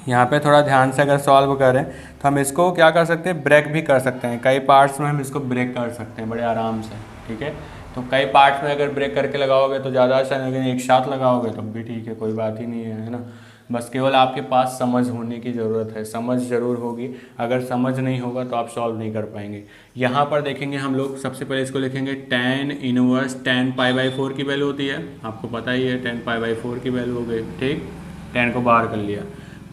यहाँ पे थोड़ा ध्यान से अगर सॉल्व करें तो हम इसको क्या कर सकते हैं, ब्रेक भी कर सकते हैं। कई पार्ट्स में हम इसको ब्रेक कर सकते हैं बड़े आराम से, ठीक है। तो कई पार्ट्स में अगर ब्रेक करके लगाओगे तो ज़्यादा अच्छा है, लेकिन एक साथ लगाओगे तब भी ठीक है, कोई बात ही नहीं है ना। बस केवल आपके पास समझ होने की ज़रूरत है, समझ ज़रूर होगी। अगर समझ नहीं होगा तो आप सॉल्व नहीं कर पाएंगे। यहाँ पर देखेंगे हम लोग, सबसे पहले इसको लिखेंगे tan इनवर्स, tan पाई/4 की वैल्यू होती है, आपको पता ही है, tan पाई/4 की वैल्यू हो गई, ठीक। tan को बाहर कर लिया,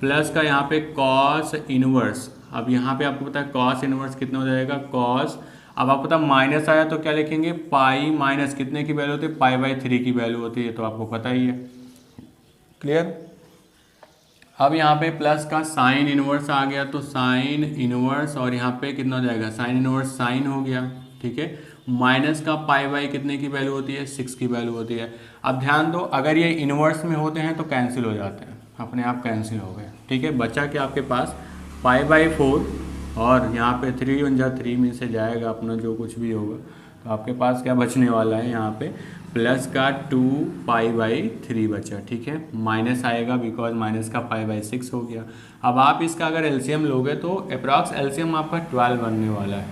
प्लस का यहाँ पे cos इनवर्स। अब यहाँ पे आपको पता है cos इनवर्स कितना हो जाएगा cos। अब आपको पता माइनस आया तो क्या लिखेंगे पाई माइनस कितने की वैल्यू होती है, पाई/3 की वैल्यू होती है, तो आपको पता ही है, क्लियर। अब यहाँ पे प्लस का साइन इनवर्स आ गया, तो साइन इनवर्स, और यहाँ पे कितना हो जाएगा साइन इनवर्स साइन हो गया, ठीक है। माइनस का पाई/, कितने की वैल्यू होती है 6 की वैल्यू होती है। अब ध्यान दो, अगर ये इनवर्स में होते हैं तो कैंसिल हो जाते हैं, अपने आप कैंसिल हो गए, ठीक है। बचा कि आपके पास पाई/4 और यहाँ पे 3 × 3 में से जाएगा अपना जो कुछ भी होगा, तो आपके पास क्या बचने वाला है यहाँ पे प्लस का 2 पाई/3 बचा, ठीक है। माइनस आएगा बिकॉज माइनस का पाई/6 हो गया। अब आप इसका अगर एलसीएम लोगे तो अप्रॉक्स एलसीएम आपका 12 बनने वाला है,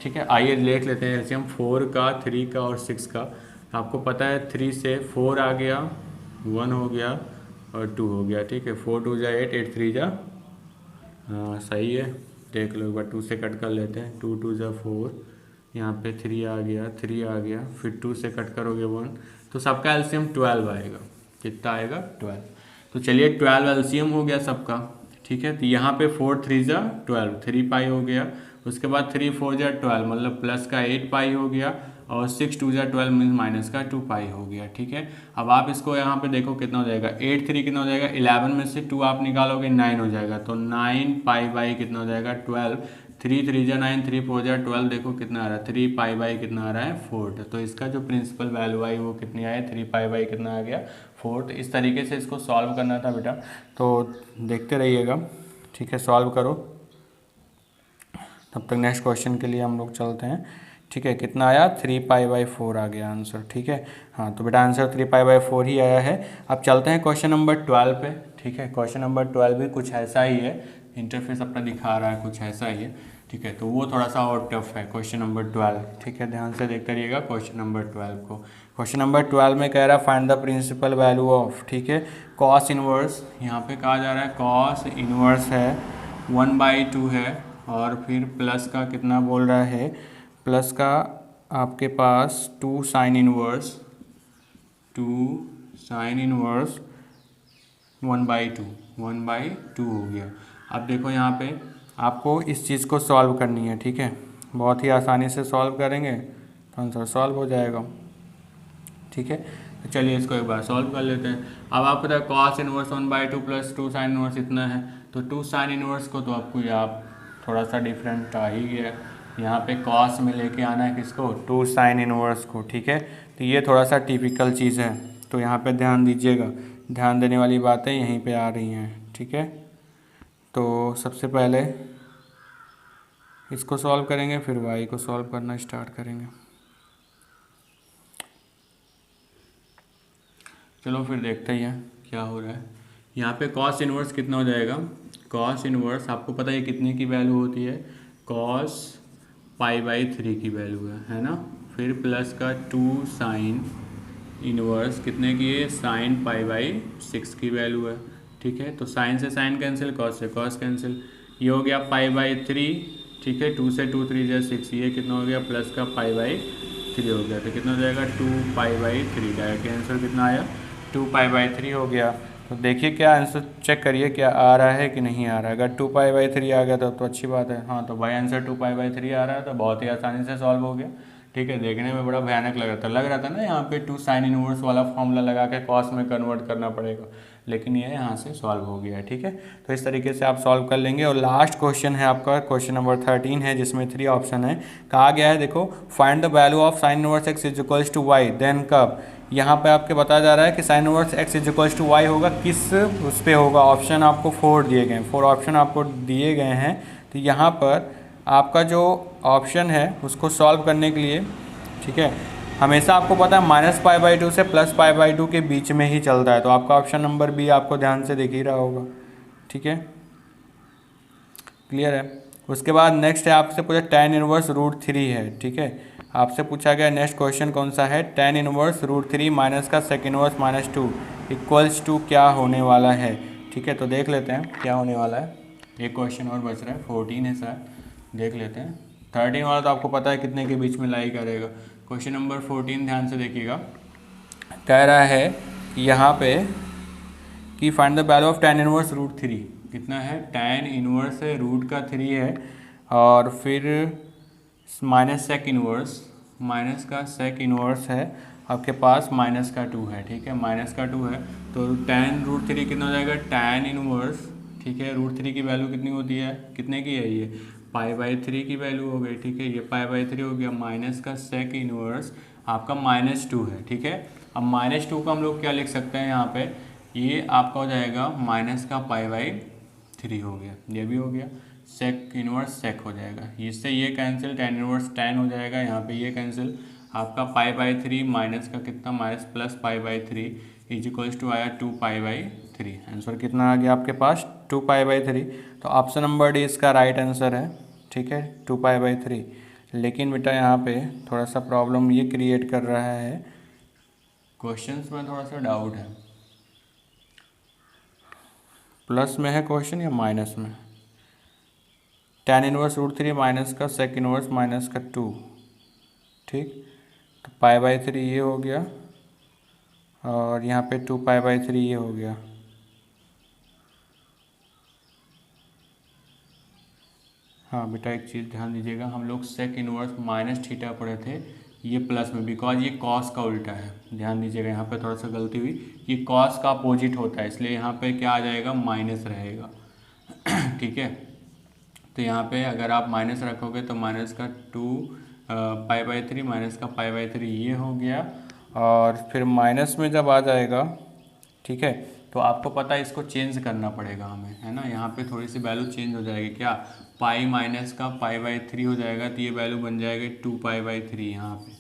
ठीक है। आइए देख लेते हैं एलसीएम 4 का, 3 का और 6 का। आपको पता है 3 से 4 आ गया, 1 हो गया और 2 हो गया, ठीक है। 4 2 जा 8, 8 3 जा, हाँ सही है, देख लो एक बार 2 से कट कर लेते हैं, 2 2 जा 4, यहाँ पे 3 आ गया, 3 आ गया, फिर 2 से कट करोगे 1, तो सबका एलसीएम 12 आएगा। कितना आएगा? 12। तो चलिए 12 एलसीएम हो गया सबका, ठीक है। तो यहाँ पे 4 3 जा 12, 3 पाई हो गया। उसके बाद 3 4 जा 12, मतलब प्लस का 8 पाई हो गया, और 6 2 जा 12 मीन्स माइनस का 2 पाई हो गया, ठीक है। अब आप इसको यहाँ पे देखो कितना हो जाएगा, 8 3 कितना हो जाएगा, 11 में से 2 आप निकालोगे 9 हो जाएगा, तो 9 पाई बाई कितना हो जाएगा 12, 3 3 जा 9, 3 4 जा 12, देखो कितना आ रहा है 3 पाई बाई कितना आ रहा है 4। तो इसका जो प्रिंसिपल वैल्यू आई वो कितनी आई, 3 पाई बाई कितना आ गया 4। इस तरीके से इसको सॉल्व करना था बेटा, तो देखते रहिएगा, ठीक है। सॉल्व करो, तब तक नेक्स्ट क्वेश्चन के लिए हम लोग चलते हैं, ठीक है। कितना आया? 3 पाई बाई 4 आ गया आंसर, ठीक है। हाँ, तो बेटा आंसर 3 पाई बाई 4 ही आया है। अब चलते हैं क्वेश्चन नंबर 12 पे, ठीक है। क्वेश्चन नंबर 12 भी कुछ ऐसा ही है, इंटरफेस अपना दिखा रहा है कुछ ऐसा ही है, ठीक है। तो वो थोड़ा सा और टफ है क्वेश्चन नंबर 12, ठीक है। ध्यान से देखते रहिएगा क्वेश्चन नंबर 12 को। क्वेश्चन नंबर 12 में कह रहा है find the principal value of, ठीक है, कॉस इनवर्स। यहाँ पे कहा जा रहा है कॉस इनवर्स है 1/2 है, और फिर प्लस का कितना बोल रहा है, प्लस का आपके पास 2 साइन इनवर्स 1/2 हो गया। अब देखो यहाँ पे आपको इस चीज़ को सॉल्व करनी है, ठीक है। बहुत ही आसानी से सॉल्व करेंगे तो आंसर सॉल्व हो जाएगा, ठीक है। तो चलिए इसको एक बार सॉल्व कर लेते हैं। अब आप पता है cos inverse 1/2 plus 2 sine inverse इतना है, तो 2 साइन इनवर्स को तो आपको आप थोड़ा सा डिफरेंट आ ही गया, यहाँ पे कॉस में लेके आना है किसको, 2 साइन इनवर्स को, ठीक है। तो ये थोड़ा सा टिपिकल चीज़ है, तो यहाँ पे ध्यान दीजिएगा, ध्यान देने वाली बातें यहीं पे आ रही हैं, ठीक है। तो सबसे पहले इसको सॉल्व करेंगे, फिर वाई को सॉल्व करना स्टार्ट करेंगे। चलो फिर देखते ही हैं क्या हो रहा है। यहाँ पे कॉस इनवर्स कितना हो जाएगा, कॉस इनवर्स आपको पता है कितने की वैल्यू होती है, कॉस π/3 की वैल्यू है ना। फिर प्लस का 2 साइन इनवर्स कितने की है, साइन π/6 की वैल्यू है, ठीक है। तो साइन से साइन कैंसिल, कॉस से कॉस कैंसिल, ये हो गया π/3, ठीक है। 2 से 2 3 जा 6, ये कितना हो गया, प्लस का π/3 हो गया, तो कितना हो जाएगा 2π/3। डायरेक्ट आंसर कितना आया, 2π/3 हो गया। तो देखिए क्या आंसर, चेक करिए क्या आ रहा है कि नहीं आ रहा है। अगर 2π/3 आ गया तो अच्छी बात है। हाँ, तो भाई आंसर 2π/3 आ रहा है, तो बहुत ही आसानी से सॉल्व हो गया, ठीक है। देखने में बड़ा भयानक लग रहा था ना, यहाँ पे 2 साइन इनवर्स वाला फॉर्मूला लगा के कॉस में कन्वर्ट करना पड़ेगा, लेकिन ये यहाँ से सॉल्व हो गया है, ठीक है। तो इस तरीके से आप सॉल्व कर लेंगे। और लास्ट क्वेश्चन है आपका क्वेश्चन नंबर 13 है, जिसमें 3 ऑप्शन है। कहा गया है देखो, find the value of sine inverse x is equals to y, then कब। यहाँ पे आपके बताया जा रहा है कि sine inverse x is equals to y होगा किस उस पर होगा। ऑप्शन आपको 4 दिए गए हैं, 4 ऑप्शन आपको दिए गए हैं। तो यहाँ पर आपका जो ऑप्शन है उसको सॉल्व करने के लिए, ठीक है, हमेशा आपको पता है -π/2 से +π/2 के बीच में ही चलता है। तो आपका ऑप्शन नंबर बी आपको ध्यान से दिख ही रहा होगा, ठीक है, क्लियर है। उसके बाद नेक्स्ट है, आपसे पूछा tan इनवर्स √3 है, ठीक है। आपसे पूछा गया नेक्स्ट क्वेश्चन कौन सा है, tan इनवर्स √3 माइनस का सेक इनवर्स -2 इक्वल्स टू क्या होने वाला है, ठीक है। तो देख लेते हैं क्या होने वाला है। एक क्वेश्चन और बच रहा है, 14 है शायद, देख लेते हैं। 13 वाला तो आपको पता है कितने के बीच में लाई करेगा। क्वेश्चन नंबर 14 ध्यान से देखिएगा, कह रहा है यहाँ पे कि find the value of tan inverse √3, कितना है, tan इनवर्स है रूट का 3 है, और फिर माइनस सेक इनवर्स, माइनस का सेक इनवर्स है आपके पास माइनस का 2 है, ठीक है, माइनस का 2 है। तो tan √3 कितना हो जाएगा, tan इनवर्स, ठीक है, √3 की वैल्यू कितनी होती है, कितने की है, ये π/3 की वैल्यू हो गई, ठीक है, ये π/3 हो गया, माइनस का सेक इनवर्स आपका -2 है, ठीक है। अब -2 को हम लोग क्या लिख सकते हैं, यहाँ पे ये आपका हो जाएगा माइनस का π/3 हो गया, ये भी हो गया, सेक इनवर्स सेक हो जाएगा, इससे ये कैंसिल, tan इनवर्स tan हो जाएगा, यहाँ पे ये कैंसिल, आपका π/3 माइनस का कितना, minus plus π/3 is equals to आया 2π/3। आंसर कितना आ गया आपके पास, 2π/3। तो ऑप्शन नंबर डी इसका राइट आंसर है, ठीक है, 2π/3। लेकिन बेटा यहाँ पे थोड़ा सा प्रॉब्लम ये क्रिएट कर रहा है, क्वेश्चंस में थोड़ा सा डाउट है, प्लस में है क्वेश्चन या माइनस में। tan इनवर्स √3 माइनस का सेक इनवर्स -2, ठीक। तो π/3 ये हो गया और यहाँ पे 2π/3 ये हो गया। हाँ बेटा एक चीज़ ध्यान दीजिएगा, हम लोग सेक इनवर्स माइनस थीटा पढ़े थे, ये प्लस में, बिकॉज ये कॉस का उल्टा है। ध्यान दीजिएगा, यहाँ पे थोड़ा सा गलती हुई, ये कॉस का अपोजिट होता है, इसलिए यहाँ पे क्या आ जाएगा, माइनस रहेगा। ठीक है, तो यहाँ पे अगर आप माइनस रखोगे तो माइनस का 2π/3 माइनस का π/3 ये हो गया। और फिर माइनस में जब आ जाएगा, ठीक है, तो आपको पता है इसको चेंज करना पड़ेगा हमें, है ना। यहाँ पे थोड़ी सी वैल्यू चेंज हो जाएगी, क्या, पाई माइनस का π/3 हो जाएगा, तो ये वैल्यू बन जाएगी 2π/3 यहाँ पे।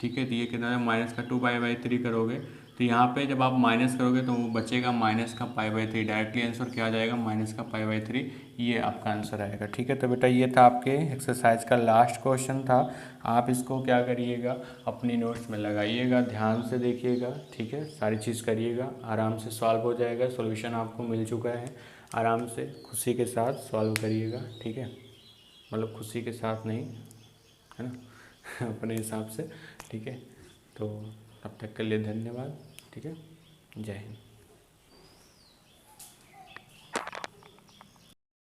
ठीक है, तो ये कितना है, माइनस का 2π/3 करोगे तो यहाँ पे जब आप माइनस करोगे तो वो बचेगा माइनस का π/3। डायरेक्टली आंसर क्या आ जाएगा, माइनस का π/3, ये आपका आंसर आएगा। ठीक है, तो बेटा ये था आपके एक्सरसाइज का लास्ट क्वेश्चन था। आप इसको क्या करिएगा, अपनी नोट्स में लगाइएगा, ध्यान से देखिएगा। ठीक है, सारी चीज़ करिएगा, आराम से सॉल्व हो जाएगा। सॉल्यूशन आपको मिल चुका है, आराम से खुशी के साथ सॉल्व करिएगा। ठीक है, मतलब खुशी के साथ नहीं, है ना, अपने हिसाब से। ठीक है, तो तब तक के लिए धन्यवाद। ठीक है, जय हिंद।